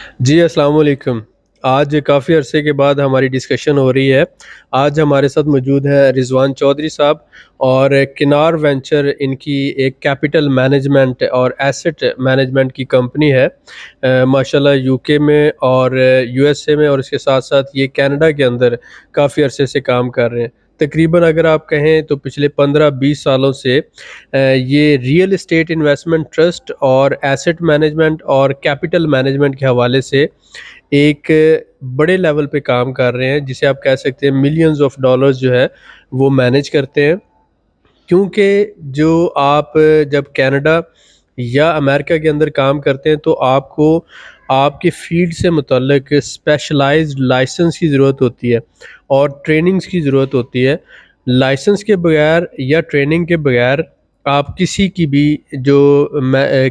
جی السلام علیکم۔ آج کافی عرصے کے بعد ہماری ڈسکشن ہو رہی ہے۔ آج ہمارے ساتھ موجود ہے رضوان چودھری صاحب، اور کنار وینچر ان کی ایک کیپٹل مینجمنٹ اور ایسٹ مینجمنٹ کی کمپنی ہے، ماشاءاللہ یو کے میں اور یو ایس اے میں، اور اس کے ساتھ ساتھ یہ کینیڈا کے اندر کافی عرصے سے کام کر رہے ہیں۔ تقریباً اگر آپ کہیں تو پچھلے 15-20 سالوں سے یہ ریئل اسٹیٹ انویسٹمنٹ ٹرسٹ اور ایسٹ مینجمنٹ اور کیپٹل مینجمنٹ کے حوالے سے ایک بڑے لیول پہ کام کر رہے ہیں، جسے آپ کہہ سکتے ہیں ملینز آف ڈالرز جو ہے وہ مینج کرتے ہیں۔ کیونکہ جو آپ جب کینیڈا یا امریکہ کے اندر کام کرتے ہیں تو آپ کو آپ کے فیلڈ سے متعلق اسپیشلائزڈ لائسنس کی ضرورت ہوتی ہے اور ٹریننگز کی ضرورت ہوتی ہے۔ لائسنس کے بغیر یا ٹریننگ کے بغیر آپ کسی کی بھی جو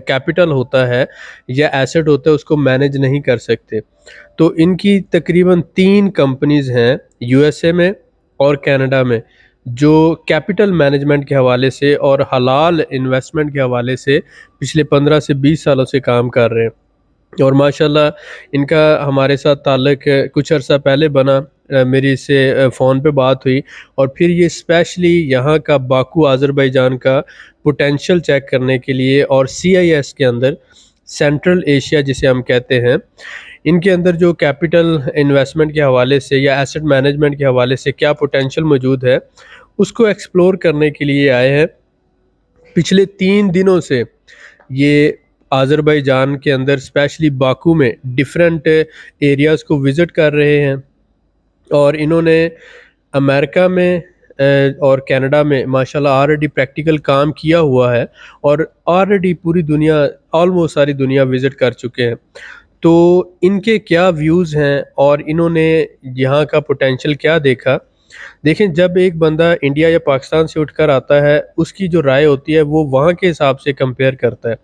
کیپٹل ہوتا ہے یا ایسٹ ہوتا ہے اس کو مینج نہیں کر سکتے۔ تو ان کی تقریباً 3 کمپنیز ہیں یو ایس اے میں اور کینیڈا میں، جو کیپٹل مینجمنٹ کے حوالے سے اور حلال انویسٹمنٹ کے حوالے سے پچھلے 15 سے 20 سالوں سے کام کر رہے ہیں۔ اور ماشاءاللہ ان کا ہمارے ساتھ تعلق کچھ عرصہ پہلے بنا، میری اس سے فون پہ بات ہوئی، اور پھر یہ اسپیشلی یہاں کا باکو آذربائیجان کا پوٹینشیل چیک کرنے کے لیے، اور سی آئی ایس کے اندر سینٹرل ایشیا جسے ہم کہتے ہیں، ان کے اندر جو کیپٹل انویسٹمنٹ کے حوالے سے یا ایسٹ مینجمنٹ کے حوالے سے کیا پوٹینشیل موجود ہے اس کو ایکسپلور کرنے کے لیے آئے ہیں۔ پچھلے 3 دنوں سے یہ آذربائیجان کے اندر اسپیشلی باکو میں ڈیفرنٹ ایریاز کو وزٹ کر رہے ہیں، اور انہوں نے امریکہ میں اور کینیڈا میں ماشاءاللہ آلریڈی پریکٹیکل کام کیا ہوا ہے، اور آلریڈی پوری دنیا، آلموسٹ ساری دنیا وزٹ کر چکے ہیں۔ تو ان کے کیا ویوز ہیں اور انہوں نے یہاں کا پوٹینشیل کیا دیکھا؟ دیکھیں، جب ایک بندہ انڈیا یا پاکستان سے اٹھ کر آتا ہے اس کی جو رائے ہوتی ہے وہ وہاں کے حساب سے کمپیئر کرتا ہے۔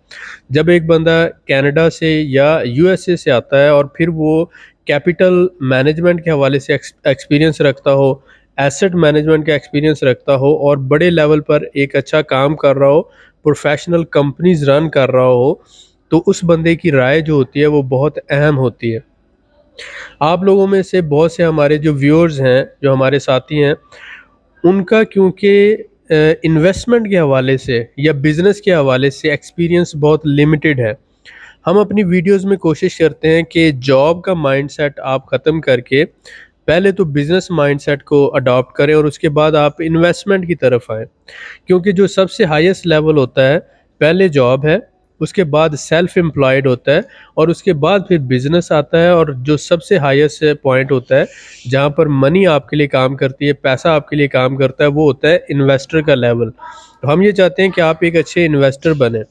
جب ایک بندہ کینیڈا سے یا یو ایس اے سے آتا ہے اور پھر وہ کیپٹل مینجمنٹ کے حوالے سے ایکسپیرینس رکھتا ہو، ایسٹ مینجمنٹ کا ایکسپیرینس رکھتا ہو، اور بڑے لیول پر ایک اچھا کام کر رہا ہو، پروفیشنل کمپنیز رن کر رہا ہو، تو اس بندے کی رائے جو ہوتی ہے وہ بہت اہم ہوتی ہے۔ آپ لوگوں میں سے بہت سے ہمارے جو ویورز ہیں، جو ہمارے ساتھی ہیں، ان کا کیونکہ انویسٹمنٹ کے حوالے سے یا بزنس کے حوالے سے ایکسپیرینس بہت لمیٹڈ ہے۔ ہم اپنی ویڈیوز میں کوشش کرتے ہیں کہ جاب کا مائنڈ سیٹ آپ ختم کر کے پہلے تو بزنس مائنڈ سیٹ کو اڈاپٹ کریں، اور اس کے بعد آپ انویسٹمنٹ کی طرف آئیں، کیونکہ جو سب سے ہائیسٹ لیول ہوتا ہے پہلے جاب ہے، اس کے بعد سیلف امپلائڈ ہوتا ہے، اور اس کے بعد پھر بزنس آتا ہے، اور جو سب سے ہائیسٹ پوائنٹ ہوتا ہے جہاں پر منی آپ کے لیے کام کرتی ہے، پیسہ آپ کے لیے کام کرتا ہے، وہ ہوتا ہے انویسٹر کا لیول۔ تو ہم یہ چاہتے ہیں کہ آپ ایک اچھے انویسٹر بنیں۔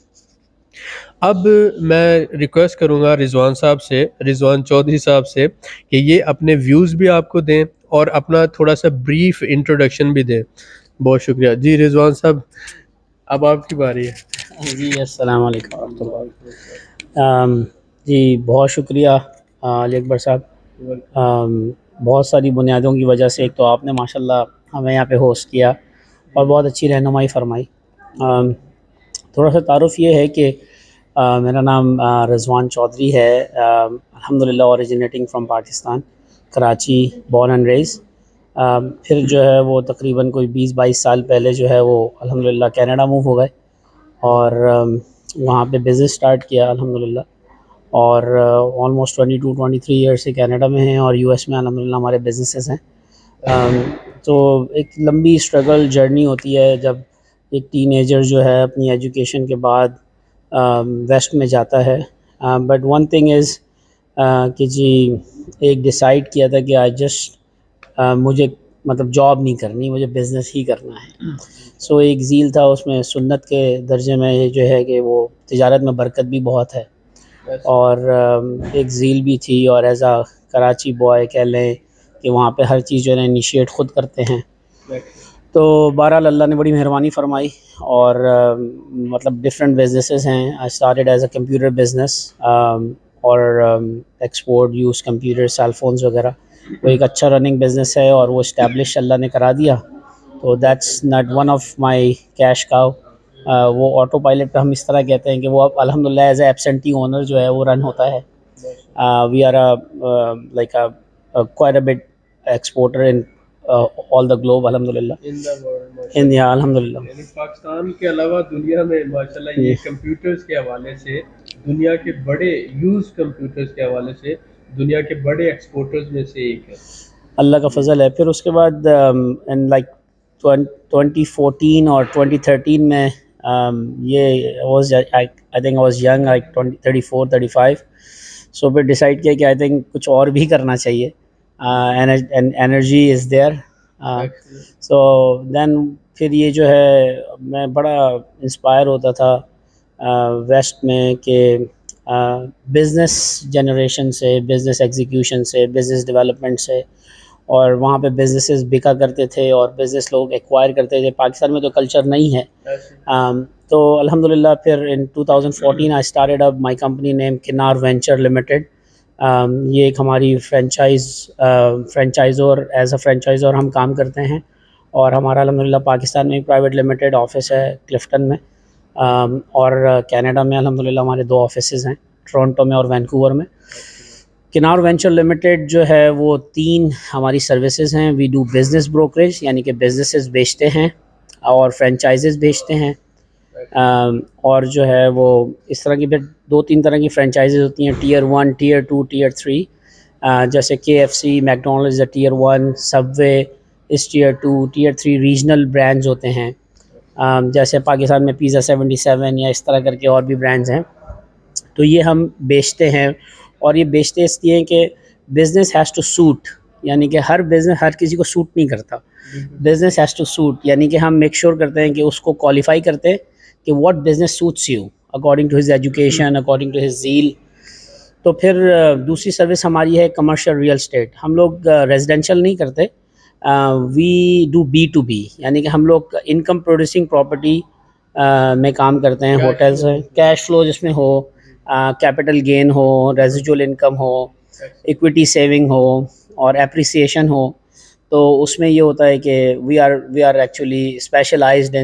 اب میں ریکویسٹ کروں گا رضوان صاحب سے، رضوان چودھری صاحب سے، کہ یہ اپنے ویوز بھی آپ کو دیں اور اپنا تھوڑا سا بریف انٹروڈکشن بھی دیں۔ بہت شکریہ جی رضوان صاحب، اب آپ کی باری ہے۔ جی السلام علیکم ورحمۃ اللہ۔ جی بہت شکریہ علی اکبر صاحب۔ بہت ساری بنیادوں کی وجہ سے، ایک تو آپ نے ماشاءاللہ ہمیں یہاں پہ ہوسٹ کیا اور بہت اچھی رہنمائی فرمائی۔ تھوڑا سا تعارف یہ ہے کہ میرا نام رضوان چودھری ہے، الحمدللہ originating from Pakistan, Karachi born and raise. پھر جو ہے وہ تقریباً کوئی 20-22 سال پہلے جو ہے وہ الحمدللہ کینیڈا موو ہو گئے، اور وہاں پہ بزنس سٹارٹ کیا الحمدللہ، اور آلموسٹ 22-23 ایئرس سے کینیڈا میں ہیں، اور یو ایس میں الحمدللہ ہمارے بزنسز ہیں۔ تو ایک لمبی اسٹرگل جرنی ہوتی ہے جب ایک ٹین ایجر جو ہے اپنی ایجوکیشن کے بعد ویسٹ میں جاتا ہے۔ بٹ ون تھنگ از کہ جی ایک ڈیسائیڈ کیا تھا کہ مجھے مطلب جاب نہیں کرنی، مجھے بزنس ہی کرنا ہے۔ سو ایک ذیل تھا اس میں، سنت کے درجے میں یہ جو ہے کہ وہ تجارت میں برکت بھی بہت ہے، اور ایک ذیل بھی تھی، اور ایز اے کراچی بوائے کہہ لیں کہ وہاں پہ ہر چیز جو ہے انیشیٹ خود کرتے ہیں۔ تو بہرحال اللہ نے بڑی مہربانی فرمائی، اور مطلب ڈفرینٹ بزنسز ہیں۔ I started as a computer business, اور export use computer, cell phones وغیرہ۔ وہ ایک اچھا رننگ بزنس ہے، اور وہ اسٹیبلش اللہ نے کرا دیا۔ تو that's not one of my cash cow. وہ آٹو پائلٹ پہ ہم اس طرح کہتے ہیں کہ وہ الحمدللہ ایز اے ایبسینٹی اونر جو ہے وہ رن ہوتا ہے۔ We are quite a bit exporter in all the globe, alhamdulillah. In the world In, ماشاءاللہ. yeah, alhamdulillah. یعنی پاکستان کے علاوہ دنیا میں ماشاءاللہ یہ کمپیوٹرز کے حوالے سے دنیا کے بڑے یوز کمپیوٹرز کے حوالے سے دنیا کے بڑے ایکسپورٹرز میں سے ایک ہے. اللہ کا فضل ہے. پھر اس کے بعد ان لائک 2014 اور 2013 میں یہ I think I was young like 34 35. سو پھر ڈیسائڈ کیا کہ آئی تھنک کچھ اور بھی کرنا چاہیے. Energy is there. سو دین پھر یہ جو ہے میں بڑا انسپائر ہوتا تھا ویسٹ میں کہ بزنس جنریشن سے، بزنس ایگزیکیوشن سے، بزنس ڈیولپمنٹ سے، اور وہاں پہ بزنسز بکا کرتے تھے اور بزنس لوگ ایکوائر کرتے تھے. پاکستان میں تو کلچر نہیں ہے. تو الحمدللہ پھر in 2014 I started up my company name Kinar Venture Limited. یہ ایک ہماری فرینچائزور ایز اے فرینچائزور ہم کام کرتے ہیں، اور ہمارا الحمدللہ پاکستان میں پرائیویٹ لمیٹڈ آفس ہے کلفٹن میں، اور کینیڈا میں الحمدللہ ہمارے 2 آفیسز ہیں، ٹورنٹو میں اور وینکوور میں. کنار وینچر لمیٹڈ جو ہے وہ 3 ہماری سروسز ہیں. وی ڈو بزنس بروکریج، یعنی کہ بزنسز بیچتے ہیں اور فرینچائزز بیچتے ہیں. اور جو ہے وہ اس طرح کی پھر 2-3 طرح کی فرینچائزز ہوتی ہیں، ٹیئر 1، ٹیئر 2، ٹیئر 3. جیسے KFC، میکڈونلڈز ٹیئر 1، سب وے اس ٹیئر 2، ٹیئر 3 ریجنل برانڈز ہوتے ہیں. جیسے پاکستان میں پیزا 77 یا اس طرح کر کے اور بھی برانڈز ہیں. تو یہ ہم بیچتے ہیں، اور یہ بیچتے اس لیے کہ بزنس ہیز ٹو سوٹ، یعنی کہ ہر بزنس ہر کسی کو سوٹ نہیں کرتا. بزنس ہیز ٹو سوٹ، یعنی کہ ہم میک شور کرتے ہیں کہ اس کو کوالیفائی کرتے ہیں کہ what business suits you according to his education, according to his zeal. تو پھر دوسری سروس ہماری ہے کمرشل ریئل اسٹیٹ. ہم لوگ ریزیڈینشیل نہیں کرتے، وی ڈو B2B، یعنی کہ ہم لوگ انکم پروڈیوسنگ پراپرٹی میں کام کرتے ہیں. ہوٹلز ہیں، کیش فلو جس میں ہو، کیپٹل گین ہو، ریزیڈول انکم ہو، ایکویٹی سیونگ ہو، اور اپریسیشن ہو. تو اس میں یہ ہوتا ہے کہ we are actually specialised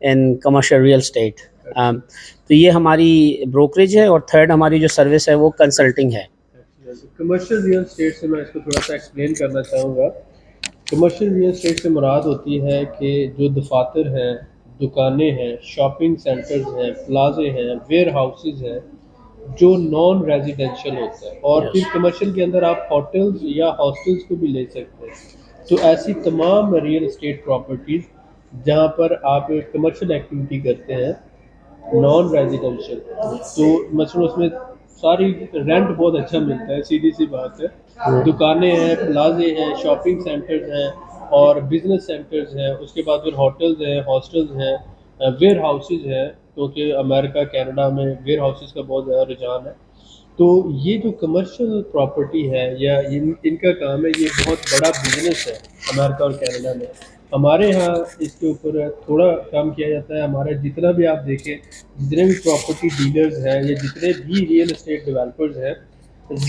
in commercial real estate. تو یہ ہماری بروکریج ہے. اور تھرڈ ہماری جو سروس ہے وہ کنسلٹنگ ہے. کمرشل ریئل اسٹیٹ سے میں اس کو تھوڑا سا ایکسپلین کرنا چاہوں گا. کمرشل ریئل اسٹیٹ سے مراد ہوتی ہے کہ جو دفاتر ہیں، دکانیں ہیں، شاپنگ سینٹرز ہیں، پلازے ہیں، ویئر ہاؤسز ہیں، جو نان ریزیڈینشیل ہوتا ہے. اور پھر کمرشل کے اندر آپ ہوٹلز یا ہاسٹلز کو بھی لے سکتے ہیں. تو ایسی تمام ریئل اسٹیٹ پراپرٹیز جہاں پر آپ کمرشل ایکٹیویٹی کرتے ہیں نان ریزیڈینشیل، تو مثلاً اس میں ساری رینٹ بہت اچھا ملتا ہے، سیدھی سی بات ہے. دکانیں ہیں، پلازے ہیں، شاپنگ سینٹرز ہیں اور بزنس سینٹرز ہیں. اس کے بعد پھر ہوٹلز ہیں، ہاسٹلز ہیں، ویئر ہاؤسز ہیں، کیونکہ امریکہ کینیڈا میں ویئر ہاؤسز کا بہت زیادہ رجحان ہے. تو یہ جو کمرشل پراپرٹی ہے یا ان کا کام ہے، یہ بہت بڑا بزنس ہے امریکہ اور کینیڈا میں. ہمارے ہاں اس کے اوپر تھوڑا کام کیا جاتا ہے. ہمارا جتنا بھی آپ دیکھیں، جتنے بھی پراپرٹی ڈیلرز ہیں یا جتنے بھی ریئل اسٹیٹ ڈیولپرز ہیں،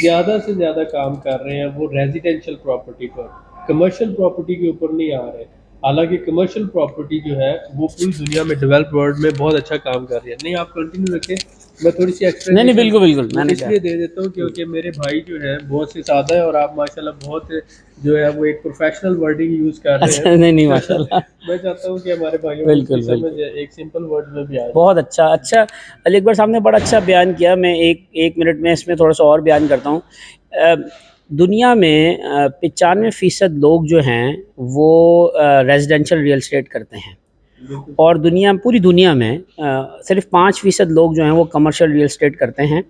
زیادہ سے زیادہ کام کر رہے ہیں وہ ریزیڈینشیل پراپرٹی پر، کمرشل پراپرٹی کے اوپر نہیں آ رہے. حالانکہ کمرشل پراپرٹی جو ہے وہ پوری دنیا میں ڈیولپ ورلڈ میں بہت اچھا کام کر رہی ہے. نہیں آپ کنٹینیو رکھیں، میں تھوڑی سی نہیں بالکل میں نے اس لیے دے دیتا ہوں کیونکہ میرے بھائی جو ہے بہت سے سادہ ہے اور آپ ماشاءاللہ بہت جو ہے وہ ایک پروفیشنل ورڈنگ یوز کر رہے ہیں. نہیں ماشاء اللہ. میں چاہتا ہوں کہ ہمارے بھائیوں کو سمجھ ایک سمپل ورڈ میں بھی آئے. بہت اچھا علی اکبر صاحب نے بڑا اچھا بیان کیا. میں ایک منٹ میں اس میں تھوڑا سا اور بیان کرتا ہوں. دنیا میں 95% لوگ جو ہیں وہ ریزیڈینشیل ریئل اسٹیٹ کرتے ہیں، اور پوری دنیا میں صرف 5% لوگ جو ہیں وہ کمرشل ریئل اسٹیٹ کرتے ہیں،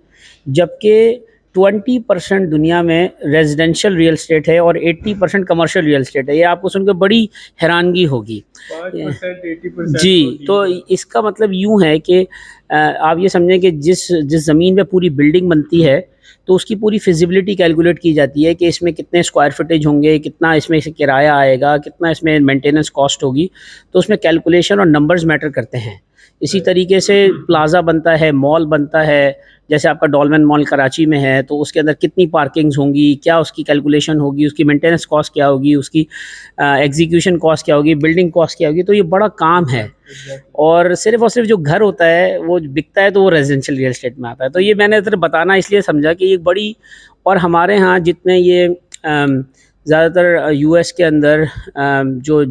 جبکہ 20% دنیا میں ریزیڈینشیل ریئل اسٹیٹ ہے اور 80% کمرشل ریئل اسٹیٹ ہے. یہ آپ کو سن کے بڑی حیرانگی ہوگی. 5%، 80% جی، تو اس کا مطلب یوں ہے کہ آپ یہ سمجھیں کہ جس زمین پہ پوری بلڈنگ بنتی ہے تو اس کی پوری فیزیبلٹی کیلکولیٹ کی جاتی ہے کہ اس میں کتنے اسکوائر فٹیج ہوں گے، کتنا اس میں کرایہ آئے گا، کتنا اس میں مینٹیننس کاسٹ ہوگی. تو اس میں کیلکولیشن اور نمبرز میٹر کرتے ہیں. اسی طریقے سے پلازا بنتا ہے, مال بنتا ہے, جیسے آپ کا ڈولمن مال کراچی میں ہے تو اس کے اندر کتنی پارکنگز ہوں گی, کیا اس کی کیلکولیشن ہوگی, اس کی مینٹیننس کاسٹ کیا ہوگی, اس کی ایگزیکیوشن کاسٹ کیا ہوگی, بلڈنگ کاسٹ کیا ہوگی. تو یہ بڑا کام ہے, اور صرف جو گھر ہوتا ہے وہ بکتا ہے تو وہ ریزیڈینشیل ریئل اسٹیٹ میں آتا ہے. تو یہ میں نے ذرا بتانا اس لیے سمجھا کہ یہ بڑی, اور ہمارے ہاں جتنے یہ زیادہ تر یو ایس کے اندر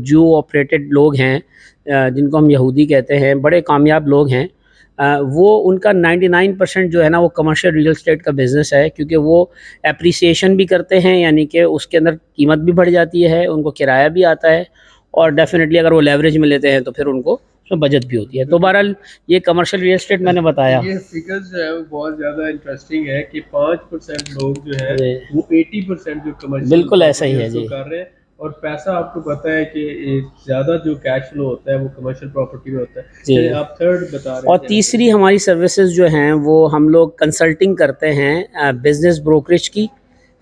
جو آپریٹڈ لوگ ہیں جن کو ہم یہودی کہتے ہیں, بڑے کامیاب لوگ ہیں, وہ ان کا 99% جو ہے نا وہ کمرشل ریئل اسٹیٹ کا بزنس ہے, کیونکہ وہ اپریسیشن بھی کرتے ہیں, یعنی کہ اس کے اندر قیمت بھی بڑھ جاتی ہے, ان کو کرایہ بھی آتا ہے, اور ڈیفینیٹلی اگر وہ لیوریج میں لیتے ہیں تو پھر ان کو اس میں بجٹ بھی ہوتی ہے. تو بہرحال یہ کمرشل ریئل اسٹیٹ میں نے بتایا. یہ فگرز جو ہے وہ بہت زیادہ انٹرسٹنگ ہے کہ 5% لوگ جو ہے وہ 80% جو کمرشل بالکل ایسا ہی ہے جی, کر رہے ہیں, اور پیسہ آپ کو پتہ ہے کہ زیادہ جو کیش فلو ہوتا ہے وہ کمرشل پراپرٹی میں ہوتا ہے. جی. آپ تھرڈ بتا رہے ہیں. اور تیسری ہماری سروسز جو ہیں وہ ہم لوگ کنسلٹنگ کرتے ہیں, بزنس بروکریج کی,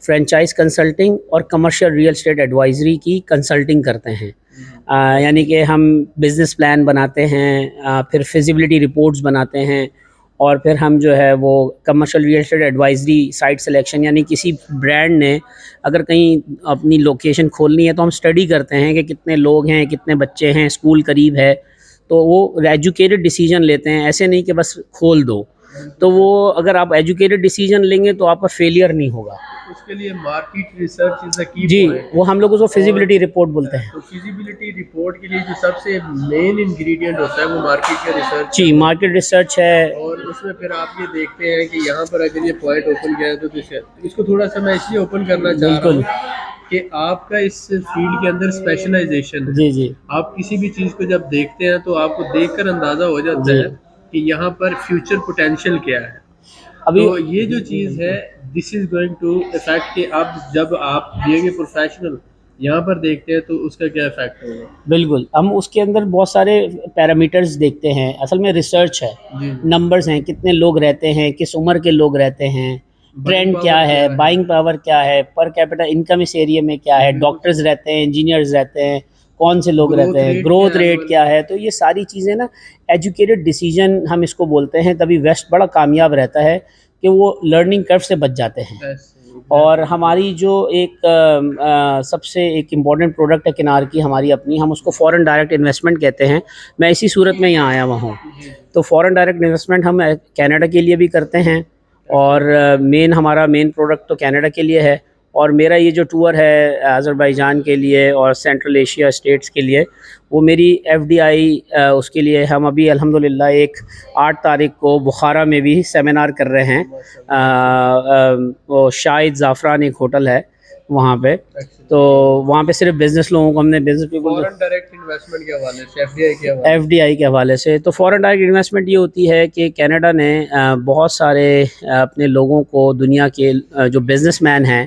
فرینچائز کنسلٹنگ اور کمرشل ریئل اسٹیٹ ایڈوائزری کی کنسلٹنگ کرتے ہیں. یعنی کہ ہم بزنس پلان بناتے ہیں, پھر فیزیبلٹی رپورٹس بناتے ہیں, اور پھر ہم جو ہے وہ commercial real estate advisory, site selection, یعنی کسی برانڈ نے اگر کہیں اپنی لوکیشن کھولنی ہے تو ہم اسٹڈی کرتے ہیں کہ کتنے لوگ ہیں, کتنے بچے ہیں, اسکول قریب ہے, تو وہ ایجوکیٹڈ ڈیسیجن لیتے ہیں, ایسے نہیں کہ بس کھول دو. تو وہ اگر آپ ایجوکیٹڈ ڈیسیجن لیں گے تو آپ کا فیلئر نہیں ہوگا. اس کے لیے مارکیٹ ریسرچ از اے کی جی, وہ ہم لوگ اس کو فیزیبلٹی رپورٹ بولتے ہیں. تو فیزیبلٹی رپورٹ کے لیے جو سب سے مین انگریڈینٹ ہوتا ہے وہ مارکیٹ کا ریسرچ. جی, مارکیٹ ریسرچ ہے, اور اس میں پھر آپ یہ دیکھتے ہیں کہ یہاں پر اگر یہ پوائنٹ اوپن کیا ہے تو اس کو تھوڑا سا میں اس لیے اوپن کرنا چاہ رہا ہوں کہ آپ کا اس فیلڈ کے اندر اسپیشلائزیشن ہے. جی جی, آپ کسی بھی چیز کو جب دیکھتے ہیں تو آپ کو دیکھ کر اندازہ ہو جاتا ہے کہ یہاں پر فیوچر پوٹینشیل کیا ہے. ابھی تو یہ جو چیز ہے دس از گوئنگ ٹو افیکٹ کہ اب جب آپ بینگ اے پروفیشنل یہاں پر دیکھتے ہیں تو اس کا کیا افیکٹ ہوگا. بالکل, ہم اس کے اندر بہت سارے پیرامیٹرز دیکھتے ہیں. اصل میں ریسرچ ہے, نمبرز ہیں, کتنے لوگ رہتے ہیں, کس عمر کے لوگ رہتے ہیں, ٹرینڈ کیا ہے, بائنگ پاور کیا ہے, پر کیپٹا انکم اس ایریے میں کیا ہے, ڈاکٹرز رہتے ہیں, انجینئرز رہتے ہیں, کون سے لوگ رہتے ہیں, گروتھ ریٹ کیا ہے. تو یہ ساری چیزیں نا ایجوکیٹڈ ڈیسیجن ہم اس کو بولتے ہیں. تبھی ویسٹ بڑا کامیاب رہتا ہے کہ وہ لرننگ کرو سے بچ جاتے ہیں. اور ہماری جو ایک سب سے ایک امپورٹنٹ پروڈکٹ ہے کنار کی ہماری اپنی, ہم اس کو فورن ڈائریکٹ انویسٹمنٹ کہتے ہیں. میں اسی صورت میں یہاں آیا ہوا ہوں. تو فورن ڈائریکٹ انویسٹمنٹ ہم کینیڈا کے لیے بھی کرتے ہیں, اور ہمارا مین پروڈکٹ تو کینیڈا کے لیے ہے. اور میرا یہ جو ٹور ہے آذربائیجان کے لیے اور سینٹرل ایشیا اسٹیٹس کے لیے, وہ میری ایف ڈی آئی اس کے لیے. ہم ابھی الحمدللہ 8 تاریخ کو بخارا میں بھی سیمینار کر رہے ہیں. وہ شاہد زعفران ایک ہوٹل ہے وہاں پہ, تو وہاں پہ صرف بزنس لوگوں کو ہم نے بزنس فورن ڈائریکٹ انویسٹمنٹ کے حوالے سے ایف ڈی آئی کے حوالے سے. تو فورن ڈائریکٹ انویسٹمنٹ یہ ہوتی ہے کہ کینیڈا نے بہت سارے اپنے لوگوں کو, دنیا کے جو بزنس مین ہیں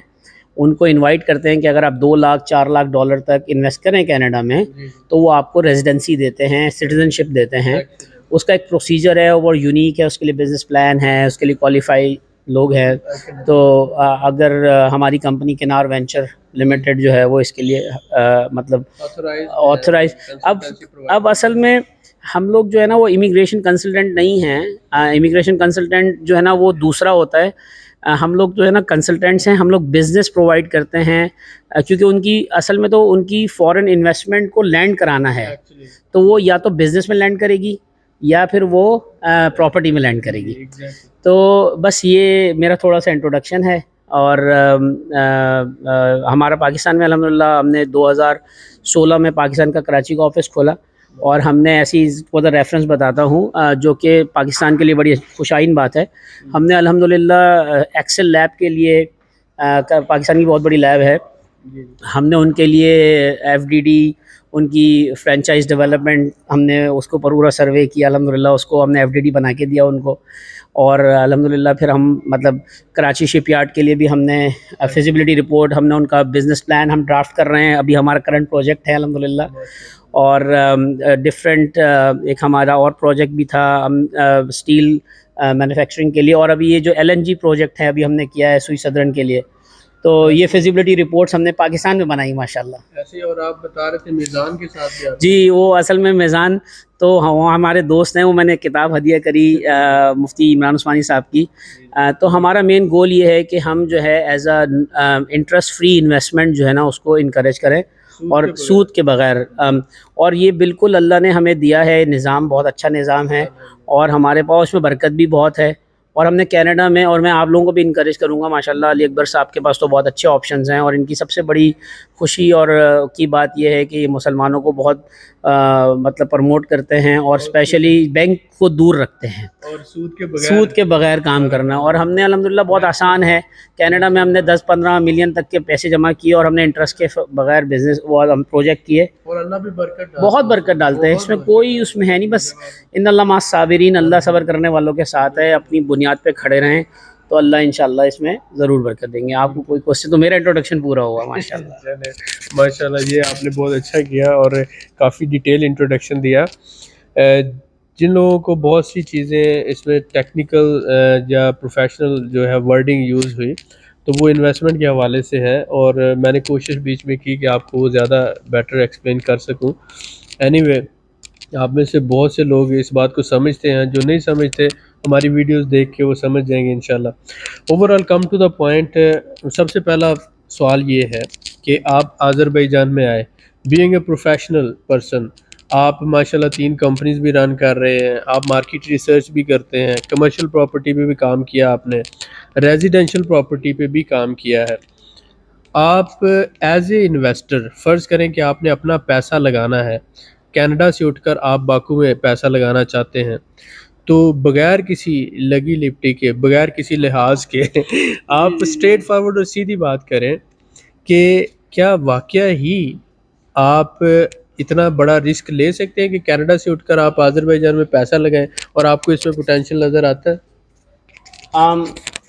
ان کو انوائٹ کرتے ہیں کہ اگر آپ 2 لاکھ 4 لاکھ ڈالر تک انویسٹ کریں کینیڈا میں تو وہ آپ کو ریزیڈنسی دیتے ہیں, سٹیزن شپ دیتے ہیں. اس کا ایک پروسیجر ہے, وہ یونیک ہے, اس کے لیے بزنس پلان ہے, اس کے لیے کوالیفائی لوگ ہیں. تو اگر ہماری کمپنی کنار وینچر لمیٹڈ جو ہے وہ اس کے لیے مطلب آتھورائز. اب اصل میں ہم لوگ جو ہے نا وہ امیگریشن کنسلٹنٹ نہیں ہیں. امیگریشن کنسلٹنٹ جو ہے نا وہ دوسرا ہوتا ہے. ہم لوگ جو ہے نا کنسلٹنٹس ہیں. ہم لوگ بزنس پرووائڈ کرتے ہیں, کیونکہ ان کی اصل میں تو ان کی فورن انویسٹمنٹ کو لینڈ کرانا ہے. تو وہ یا تو بزنس میں لینڈ کرے گی یا پھر وہ پراپرٹی میں لینڈ کرے گی. تو بس یہ میرا تھوڑا سا انٹروڈکشن ہے. اور ہمارا پاکستان میں الحمدللہ ہم نے 2016 میں پاکستان کا کراچی کا آفس کھولا, اور ہم نے ایسی کو ریفرنس بتاتا ہوں جو کہ پاکستان کے لیے بڑی خوشائن بات ہے. ہم نے الحمدللہ ایکسل لیب کے لیے, پاکستان کی بہت بڑی لیب ہے, ہم نے ان کے لیے ایف ڈی ڈی, ان کی فرینچائز ڈیولپمنٹ, ہم نے اس کو پورا سروے کیا الحمدللہ. اس کو ہم نے ایف ڈی ڈی بنا کے دیا ان کو. اور الحمدللہ پھر ہم مطلب کراچی شپ یارڈ کے لیے بھی ہم نے فیزیبلٹی رپورٹ, ہم نے ان کا بزنس پلان ہم ڈرافٹ کر رہے ہیں. ابھی ہمارا کرنٹ پروجیکٹ ہے الحمدللہ. اور ڈفرینٹ ایک ہمارا اور پروجیکٹ بھی تھا اسٹیل مینوفیکچرنگ کے لیے. اور ابھی یہ جو ایل این جی پروجیکٹ ہے ابھی ہم نے کیا ہے سوئی سدرن کے لیے, تو یہ فیزیبلٹی رپورٹس ہم نے پاکستان میں بنائی ماشاءاللہ. ایسے اور آپ بتا رہے تھے میزان کے ساتھ بھی جی وہ اصل میں میزان تو وہ ہمارے دوست ہیں, وہ میں نے کتاب ہدیہ کری مفتی عمران عثمانی صاحب کی. تو ہمارا مین گول یہ ہے کہ ہم جو ہے as a interest free investment جو ہے نا اس کو انکریج کریں اور سود کے بغیر. اور یہ بالکل اللہ نے ہمیں دیا ہے نظام, بہت اچھا نظام ہے اور ہمارے پاس اس میں برکت بھی بہت ہے. اور ہم نے کینیڈا میں, اور میں آپ لوگوں کو بھی انکریج کروں گا ماشاءاللہ, علی اکبر صاحب کے پاس تو بہت اچھے آپشنز ہیں, اور ان کی سب سے بڑی خوشی اور کی بات یہ ہے کہ یہ مسلمانوں کو بہت مطلب پروموٹ کرتے ہیں اور اسپیشلی بینک کو دور رکتے ہیں, اور سود کے بغیر کام کرنا. اور ہم نے الحمدللہ بہت آسان ہے, کینیڈا میں ہم نے 10-15 ملین تک کے پیسے جمع کیے اور ہم نے انٹرسٹ کے بغیر بزنس وہ ہم پروجیکٹ کیے, اور اللہ بھی برکت بہت برکت ڈالتے ہیں اس میں, کوئی اس میں ہے نہیں. بس ان اللہ مع الصابرین, اللہ صبر کرنے والوں کے ساتھ ہے. اپنی بنیاد پہ کھڑے رہیں تو اللہ انشاءاللہ اس میں ضرور برکت دیں گے. آپ کو کوئی کوشچن تو میرا انٹروڈکشن پورا ہوا ماشاءاللہ. ماشاءاللہ, یہ آپ نے بہت اچھا کیا اور کافی ڈیٹیل انٹروڈکشن دیا. جن لوگوں کو بہت سی چیزیں اس میں ٹیکنیکل یا پروفیشنل جو ہے ورڈنگ یوز ہوئی تو وہ انویسٹمنٹ کے حوالے سے ہے, اور میں نے کوشش بیچ میں کی کہ آپ کو وہ زیادہ بیٹر ایکسپلین کر سکوں. اینی وے, آپ میں سے بہت سے لوگ اس بات کو سمجھتے ہیں, جو نہیں سمجھتے ہماری ویڈیوز دیکھ کے وہ سمجھ جائیں گے انشاءاللہ. Overall come to the point, سب سے پہلا سوال یہ ہے کہ آپ آذربائیجان میں آئے, بینگ اے پروفیشنل پرسن, آپ ماشاءاللہ 3 کمپنیز بھی رن کر رہے ہیں, آپ مارکیٹ ریسرچ بھی کرتے ہیں, کمرشل پراپرٹی پہ بھی کام کیا آپ نے, ریزیڈینشل پراپرٹی پہ بھی کام کیا ہے. آپ ایز اے انویسٹر فرض کریں کہ آپ نے اپنا پیسہ لگانا ہے, کینیڈا سے اٹھ کر آپ باکو میں پیسہ لگانا چاہتے ہیں, تو بغیر کسی لگی لپٹی کے, بغیر کسی لحاظ کے آپ اسٹریٹ فارورڈ اور سیدھی بات کریں کہ کیا واقعہ ہی آپ اتنا بڑا رسک لے سکتے ہیں کہ کینیڈا سے اٹھ کر آپ آذربائیجان میں پیسہ لگائیں, اور آپ کو اس میں پوٹینشیل نظر آتا ہے؟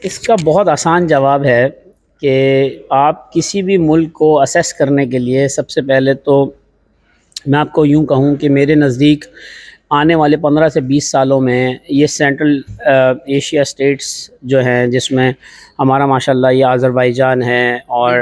اس کا بہت آسان جواب ہے کہ آپ کسی بھی ملک کو اسیس کرنے کے لیے سب سے پہلے تو میں آپ کو یوں کہوں کہ میرے نزدیک آنے والے 15 سے 20 سالوں میں یہ سینٹرل ایشیا اسٹیٹس جو ہیں, جس میں ہمارا ماشاءاللہ یہ آذربائیجان ہے اور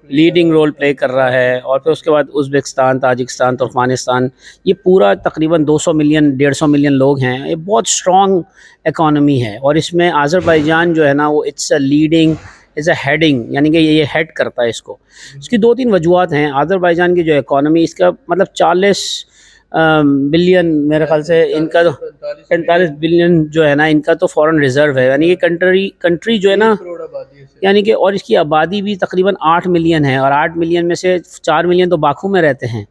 لیڈنگ رول پلے کر رہا ہے, اور پھر اس کے بعد ازبکستان, تاجکستان, ترکمانستان, یہ پورا تقریباً 200 ملین 150 ملین لوگ ہیں. یہ بہت اسٹرانگ اکانومی ہے, اور اس میں آذربائیجان جو ہے نا وہ it's a leading is a heading, یعنی کہ یہ ہیڈ کرتا ہے اس کو. اس کی 2-3 وجوہات ہیں. آذربائیجان کی جو اکانومی, اس کا مطلب 40 بلین میرے خیال سے, ان کا 45 بلین جو ہے نا ان کا تو فورن ریزرو ہے, یعنی کہ کنٹری جو ہے نا, یعنی کہ, اور اس کی آبادی بھی تقریباً 8 ملین ہے, اور 8 ملین میں سے 4 ملین تو باکو میں رہتے ہیں.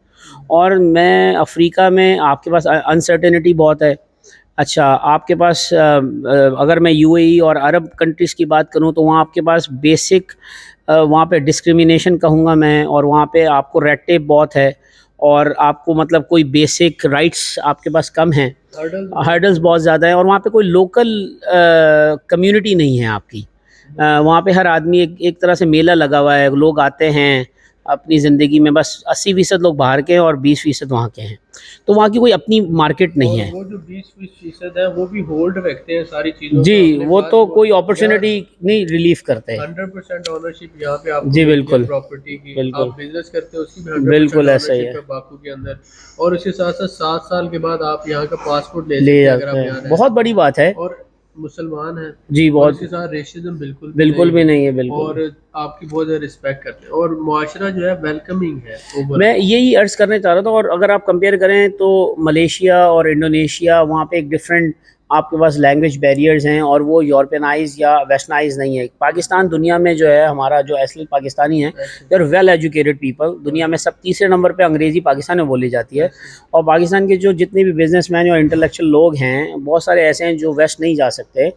اور میں افریقہ میں آپ کے پاس انسرٹینٹی بہت ہے. اچھا, آپ کے پاس اگر میں یو اے ای اور عرب کنٹریز کی بات کروں تو وہاں آپ کے پاس بیسک وہاں پہ ڈسکریمنیشن کہوں گا میں, اور وہاں پہ آپ کو ریڈ ٹیپ بہت ہے, اور آپ کو مطلب کوئی بیسک رائٹس آپ کے پاس کم ہیں, ہرڈلز بہت زیادہ ہیں, اور وہاں پہ کوئی لوکل کمیونٹی نہیں ہے آپ کی. وہاں پہ ہر آدمی ایک طرح سے میلہ لگا ہوا ہے, لوگ آتے ہیں اپنی زندگی میں, بس 80% لوگ باہر کے ہیں اور 20% وہاں کے ہیں, تو وہاں کی کوئی اپنی مارکیٹ نہیں ہے. وہ جو 20% ہے وہ بھی ہولڈ رکھتے ہیں ساری چیزوں, جی وہ تو کوئی اپرچونٹی نہیں ریلیف کرتے. 100% اونرشپ یہاں پہ آپ جی بالکل پراپرٹی کی, بالکل آپ بزنس کرتے ہیں اس کی بھی 100% بالکل ایسا ہی اونرشپ ہے باکو کے اندر, اور اس کے ساتھ ساتھ 7 سال کے بعد آپ یہاں کا پاسپورٹ لے لے سکتے ہیں اگر آپ جاتے یہاں ہیں, رہیں, بہت بڑی بات ہے. اور مسلمان ہیں جی اور بہت, اس کے ساتھ ریشزم بالکل بھی نہیں ہے بالکل. اور آپ کی بہت زیادہ رسپیکٹ کرتے ہیں, اور معاشرہ جو ہے ویلکمنگ ہے. میں یہی عرض کرنا چاہ رہا تھا. اور اگر آپ کمپیئر کریں تو ملیشیا اور انڈونیشیا, وہاں پہ ایک ڈفرینٹ آپ کے پاس لینگویج بیریئرز ہیں, اور وہ یورپینائز یا ویسٹرنائز نہیں ہے. پاکستان دنیا میں جو ہے ہمارا جو اصلی پاکستانی ہیں, they are well educated people. دنیا میں سب تیسرے نمبر پہ انگریزی پاکستان میں بولی جاتی ہے, اور پاکستان کے جو جتنے بھی بزنس مین اور انٹلیکچوئل لوگ ہیں بہت سارے ایسے ہیں جو ویسٹ نہیں جا سکتے.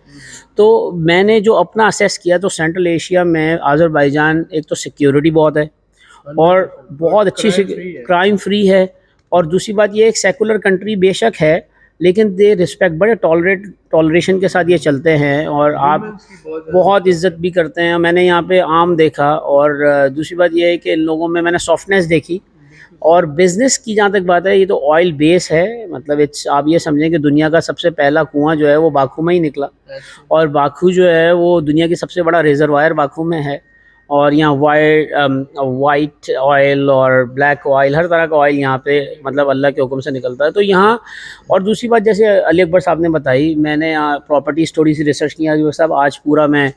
تو میں نے جو اپنا اسیس کیا تو سینٹرل ایشیا میں آذربائیجان ایک تو سیکیورٹی بہت ہے, اور بہت اچھی کرائم فری ہے, اور دوسری بات یہ ایک سیکولر کنٹری بے شک ہے, لیکن دے رسپیکٹ, بڑے ٹالریشن کے ساتھ یہ چلتے ہیں, اور آپ بہت عزت بھی کرتے ہیں. میں نے یہاں پہ عام دیکھا, اور دوسری بات یہ ہے کہ ان لوگوں میں نے سافٹنیس دیکھی. اور بزنس کی جہاں تک بات ہے, یہ تو آئل بیس ہے, مطلب آپ یہ سمجھیں کہ دنیا کا سب سے پہلا کنواں جو ہے وہ باکو میں ہی نکلا, اور باکو جو ہے وہ دنیا کی سب سے بڑا ریزروائر باکو میں ہے, اور یہاں وائٹ آئل اور بلیک آئل، ہر طرح کا آئل یہاں پہ مطلب اللہ کے حکم سے نکلتا ہے. تو یہاں اور دوسری بات جیسے علی اکبر صاحب نے بتائی، میں نے پراپرٹی اسٹوری سے ریسرچ کیا علی اکبر صاحب، آج پورا میں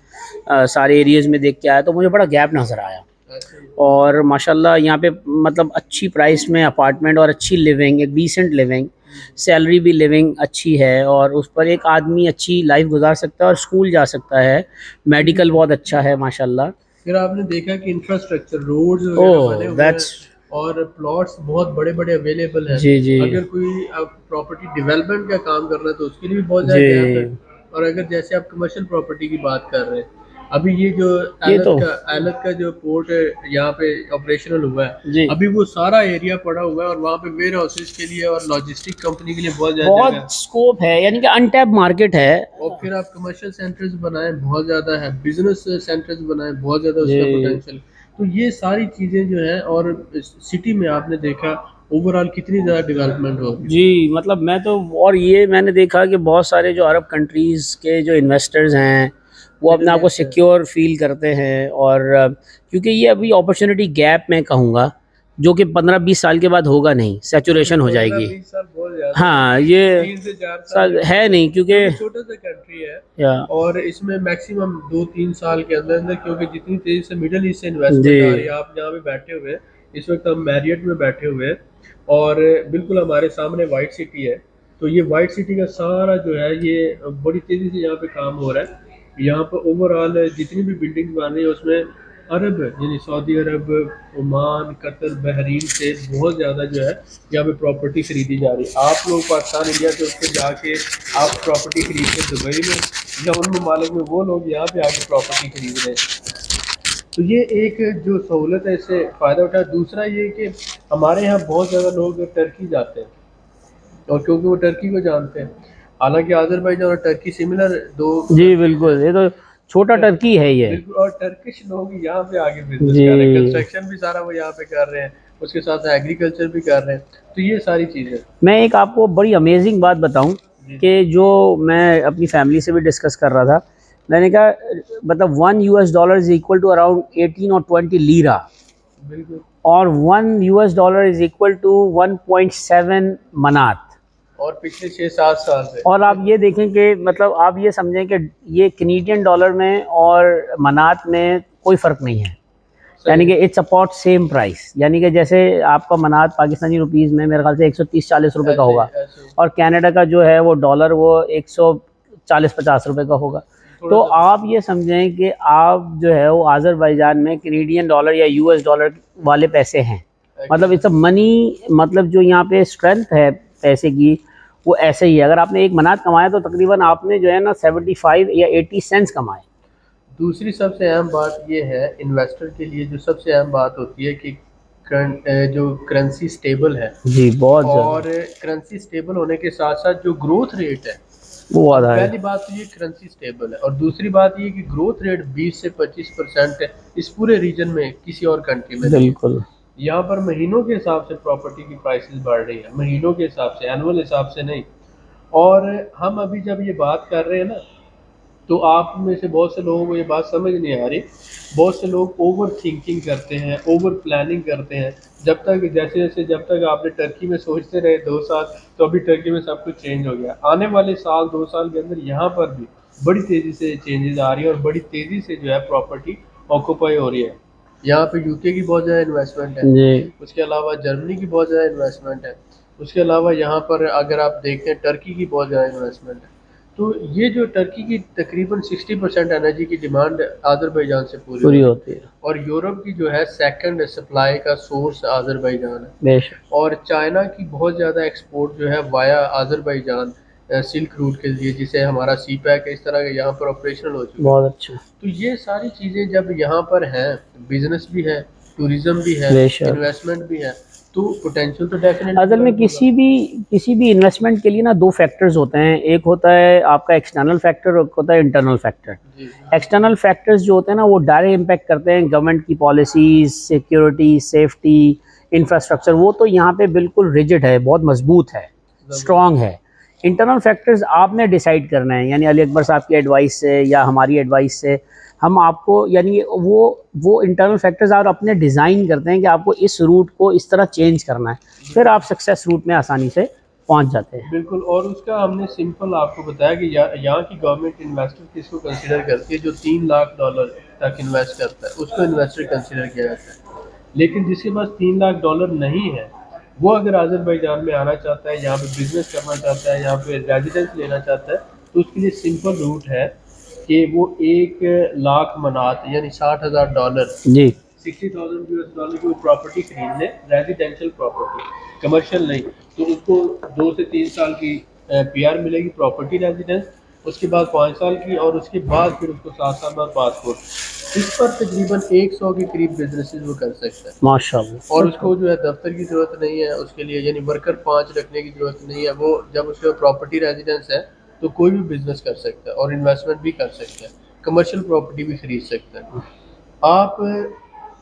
سارے ایریاز میں دیکھ کے آیا تو مجھے بڑا گیپ نظر آیا. اور ماشاءاللہ یہاں پہ مطلب اچھی پرائس میں اپارٹمنٹ اور اچھی لیونگ، ایک ڈیسنٹ لیونگ، سیلری بھی لیونگ اچھی ہے، اور اس پر ایک آدمی اچھی لائف گزار سکتا ہے اور اسکول جا سکتا ہے، میڈیکل بہت اچھا ہے ماشاءاللہ. پھر آپ نے دیکھا کہ انفراسٹرکچر روڈز وغیرہ بنے ہوئے ہیں اور پلاٹس بہت بڑے بڑے اویلیبل ہیں. جی جی اگر کوئی پراپرٹی ڈیولپمنٹ کا کام کرنا ہے تو اس کے لیے بھی بہت زیادہ گیپ ہے. اور اگر جیسے آپ کمرشل پراپرٹی کی بات کر رہے ہیں، ابھی یہ جو ایلت کا جو پورٹ یہاں پہ آپریشنل ہوا ہے، ابھی وہ سارا ایریا پڑا ہوا ہے اور وہاں پہ ویئر ہاؤسز کے لیے اور لاجسٹک کمپنی کے لیے بہت زیادہ جگہ ہے، اسکوپ ہے، یعنی کہ انٹیپ مارکیٹ ہے. اور پھر آپ کمرشل سینٹرز بنائیں بہت زیادہ ہے، بزنس سینٹرز بنائیں بہت زیادہ اس کا پوٹینشیل. تو یہ ساری چیزیں جو ہیں، اور سٹی میں آپ نے دیکھا اوور آل کتنی زیادہ ڈیولپمنٹ ہوگی. جی مطلب میں تو، اور یہ میں نے دیکھا کہ بہت سارے جو عرب کنٹریز کے جو انویسٹرز ہیں وہ اپنے آپ کو سیکیور فیل کرتے ہیں، اور کیونکہ یہ ابھی اپرچونٹی گیپ میں کہوں گا جو کہ 15-20 سال کے بعد ہوگا نہیں، سیچوریشن ہو جائے گی. ہاں یہ سال ہے نہیں کیونکہ چھوٹا سا کنٹری ہے، اور اس میں میکسیمم 2-3 سال کے اندر اندر، کیونکہ جتنی تیزی سے مڈل ایسٹ سے انویسٹمنٹ آ رہی ہے. آپ جہاں پہ بیٹھے ہوئے ہیں اس وقت ہم میریٹ میں بیٹھے ہوئے ہیں، اور بالکل ہمارے سامنے وائٹ سٹی ہے. تو یہ وائٹ سٹی کا سارا جو ہے یہ بڑی تیزی سے یہاں پہ کام ہو رہا ہے. یہاں پہ اوور آل جتنی بھی بلڈنگ بن رہی ہے اس میں عرب یعنی سعودی عرب، عمان، قطر، بحرین سے بہت زیادہ جو ہے یہاں پہ پراپرٹی خریدی جا رہی ہے. آپ لوگ پاکستان انڈیا سے اس پہ جا کے آپ پراپرٹی خرید کے دبئی میں یا ان ممالک میں، وہ لوگ یہاں پہ آ کے پراپرٹی خرید رہے ہیں. تو یہ ایک جو سہولت ہے اس سے فائدہ اٹھا. دوسرا یہ کہ ہمارے یہاں بہت زیادہ لوگ ٹرکی جاتے ہیں، اور کیونکہ وہ ٹرکی کو جانتے ہیں. حالانکہ آذربائیجان اور ٹرکی سملر دو، جی بالکل، یہ تو چھوٹا ٹرکی ہے یہ. بالکل، اور ٹرکش لوگ یہاں پہ آگے بزنس کر رہے ہیں، کنسٹرکشن بھی سارا وہ یہاں پہ کر رہے ہیں، اس کے ساتھ ایگریکلچر بھی کر رہے ہیں. تو یہ ساری چیزیں. میں ایک آپ کو بڑی امیزنگ بات بتاؤں کہ جو میں اپنی فیملی سے بھی ڈسکس کر رہا تھا، میں نے کہا مطلب $1 از اکول ٹو اراؤنڈ 18 اور 20 لیرا، بالکل، اور $1 از اکول ٹو 1.7 منات. اور پچھلے 6-7 سال سے. اور آپ یہ دیکھیں کہ مطلب آپ یہ سمجھیں کہ یہ کینیڈین ڈالر میں اور منات میں کوئی فرق نہیں ہے، یعنی کہ اٹس اباؤٹ سیم پرائس. یعنی کہ جیسے آپ کا منات پاکستانی روپیز میں میرے خیال سے 130-140 روپے کا ہوگا، اور کینیڈا کا جو ہے وہ ڈالر وہ 140-150 روپے کا ہوگا. تو آپ یہ سمجھیں کہ آپ جو ہے وہ آذربائیجان میں کینیڈین ڈالر یا $US والے پیسے ہیں. مطلب اٹس اے منی، مطلب جو یہاں پہ اسٹرینتھ ہے پیسے کی وہ ایسے ہی ہے. اگر آپ نے ایک منات کمایا تو تقریباً آپ نے جو ہے نا 75 یا 80 سینٹس کمائے. دوسری سب سے اہم بات یہ ہے انویسٹر کے لیے، جو سب سے اہم بات ہوتی ہے کہ جو کرنسی سٹیبل ہے. جی بہت زیادہ. اور کرنسی سٹیبل ہونے کے ساتھ ساتھ جو گروتھ ریٹ ہے، وہ پہلی بات تو یہ کرنسی سٹیبل ہے، اور دوسری بات یہ کہ گروتھ ریٹ 20 سے 25% ہے اس پورے ریجن میں، کسی اور کنٹری میں نہیں. بالکل. یہاں پر مہینوں کے حساب سے پراپرٹی کی پرائسز بڑھ رہی ہیں، مہینوں کے حساب سے، اینول حساب سے نہیں. اور ہم ابھی جب یہ بات کر رہے ہیں نا، تو آپ میں سے بہت سے لوگوں کو یہ بات سمجھ نہیں آ رہی. بہت سے لوگ اوور تھنکنگ کرتے ہیں، اوور پلاننگ کرتے ہیں. جب تک جب تک آپ نے ٹرکی میں سوچتے رہے 2 سال، تو ابھی ٹرکی میں سب کچھ چینج ہو گیا. آنے والے سال 2 سال کے اندر یہاں پر بھی بڑی تیزی سے چینجز آ رہی ہیں، اور بڑی تیزی سے جو ہے پراپرٹی آکوپائی ہو رہی ہے. یہاں پہ UK کی بہت زیادہ انویسٹمنٹ ہے، اس کے علاوہ جرمنی کی بہت زیادہ انویسٹمنٹ ہے، اس کے علاوہ یہاں پر اگر آپ دیکھتے ہیں ٹرکی کی بہت زیادہ انویسٹمنٹ ہے. تو یہ جو ٹرکی کی تقریباً 60% انرجی کی ڈیمانڈ آذربائیجان سے پوری ہوتی ہے، اور یورپ کی جو ہے سیکنڈ سپلائی کا سورس آذربائیجان ہے. اور چائنا کی بہت زیادہ ایکسپورٹ جو ہے وایا آذربائیجان سلک روٹ کے لیے، جسے ہمارا سی پیک اس طرح کے یہاں پر آپریشنل ہو چکا ہے. بہت اچھا. تو یہ ساری چیزیں جب یہاں پر ہیں، بزنس بھی ہے، ٹوریزم بھی ہے، انویسٹمنٹ بھی ہے، تو پوٹینشیل تو ڈیفینیٹلی. اصل میں کسی بھی انویسٹمنٹ کے لیے نا 2 فیکٹرز ہوتے ہیں، ایک ہوتا ہے آپ کا ایکسٹرنل فیکٹر، اور ایک ہوتا ہے انٹرنل فیکٹر. ایکسٹرنل فیکٹرز جو ہوتے ہیں نا وہ ڈائریکٹ امپیکٹ کرتے ہیں گورنمنٹ کی پالیسیز، سیکیورٹی، سیفٹی، انفراسٹرکچر. وہ تو یہاں پہ بالکل ریجڈ ہے، بہت مضبوط ہے، اسٹرانگ ہے. انٹرنل فیکٹرز آپ نے ڈیسائیڈ کرنا ہے، یعنی علی اکبر صاحب کی ایڈوائس سے یا ہماری ایڈوائس سے ہم آپ کو یعنی وہ انٹرنل فیکٹرز آپ اپنے ڈیزائن کرتے ہیں کہ آپ کو اس روٹ کو اس طرح چینج کرنا ہے، پھر آپ سکسیس روٹ میں آسانی سے پہنچ جاتے ہیں۔ بالکل، اور اس کا ہم نے سمپل آپ کو بتایا کہ یہاں کی گورنمنٹ انویسٹر کس کو کنسیڈر کرتی ہے، جو $3 لاکھ تک انویسٹ کرتا ہے اس کو انویسٹر کنسیڈر کیا جاتا ہے۔ لیکن جس کے پاس $3 لاکھ نہیں ہے، وہ اگر آذربائیجان میں آنا چاہتا ہے، یہاں پہ بزنس کرنا چاہتا ہے، یہاں پہ ریزیڈنس لینا چاہتا ہے، تو اس کے لیے سمپل روٹ ہے کہ وہ 1 لاکھ منات یعنی $60,000 جی $60,000 کی پراپرٹی خرید لے، ریزیڈینشیل پراپرٹی، کمرشل نہیں، تو اس کو 2 سے 3 سال کی پی آر ملے گی، پراپرٹی ریزیڈنس، اس کے بعد 5 سال کی، اور اس کے بعد پھر اس کو 7 سال بعد پاسپورٹ۔ اس پر تقریباً 100 کے قریب بزنسز وہ کر سکتا ہے، ماشاء اللہ۔ اور اس کو جو ہے دفتر کی ضرورت نہیں ہے اس کے لیے، یعنی ورکر 5 رکھنے کی ضرورت نہیں ہے۔ وہ جب اس کے پراپرٹی ریزیڈنس ہے تو کوئی بھی بزنس کر سکتا ہے اور انویسٹمنٹ بھی کر سکتا ہے، کمرشل پراپرٹی بھی خرید سکتا ہے۔ آپ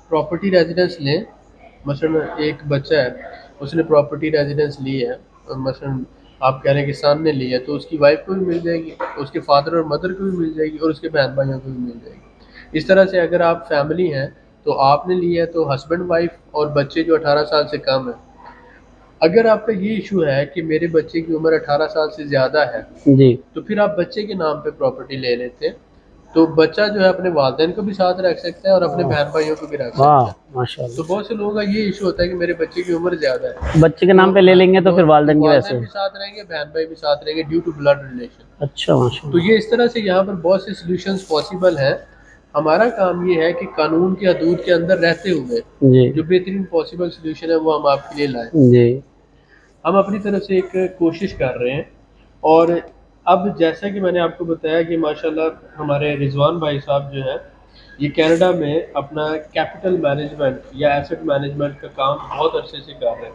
پراپرٹی ریزیڈنس لیں، مثلا ایک بچہ ہے اس نے پراپرٹی ریزیڈنس لی ہے، مثلا آپ کہہ رہے ہیں کہ سن نے لی ہے، تو اس کی وائف کو بھی مل جائے گی، اس کے فادر اور مدر کو بھی مل جائے گی، اور اس کے بہن بھائیوں کو بھی مل جائے گی۔ اس طرح سے اگر آپ فیملی ہیں تو آپ نے لی ہے تو ہسبینڈ وائف اور بچے جو 18 سال سے کم ہیں۔ اگر آپ کا یہ ایشو ہے کہ میرے بچے کی عمر 18 سال سے زیادہ ہے، جی تو پھر آپ بچے کے نام پہ پراپرٹی لے لیتے ہیں، تو بچہ جو ہے اپنے والدین کو بھی ساتھ رکھ سکتا ہے اور اپنے بہن بھائیوں کو بھی رکھ سکتا واہ ہے۔ ماشاء تو اللہ، بہت سے لوگوں کا یہ ایشو ہوتا ہے کہ میرے بچے کی عمر زیادہ ہے، بچے کے نام پہ لے لیں گے تو پھر والدین کی وجہ سے۔ والدین بھی ساتھ رہیں گے، بہن بھائی بھی ساتھ رہیں گے، ڈیو ٹو بلڈ ریلیشن۔ اچھا ماشاء تو اللہ، یہ اس طرح سے یہاں پر بہت سے سلوشنز پاسبل ہیں۔ ہمارا کام یہ ہے کہ قانون کے حدود کے اندر رہتے ہوئے جی جو بہترین پاسبل سلوشن ہے وہ ہم آپ کے لیے لائیں۔ جی ہم اپنی طرف سے ایک کوشش کر رہے ہیں، اور اب جیسا کہ میں نے آپ کو بتایا کہ ماشاءاللہ ہمارے رضوان بھائی صاحب جو ہیں یہ کینیڈا میں اپنا کیپٹل مینجمنٹ یا ایسٹ مینجمنٹ کا کام بہت عرصے سے کر رہے ہیں،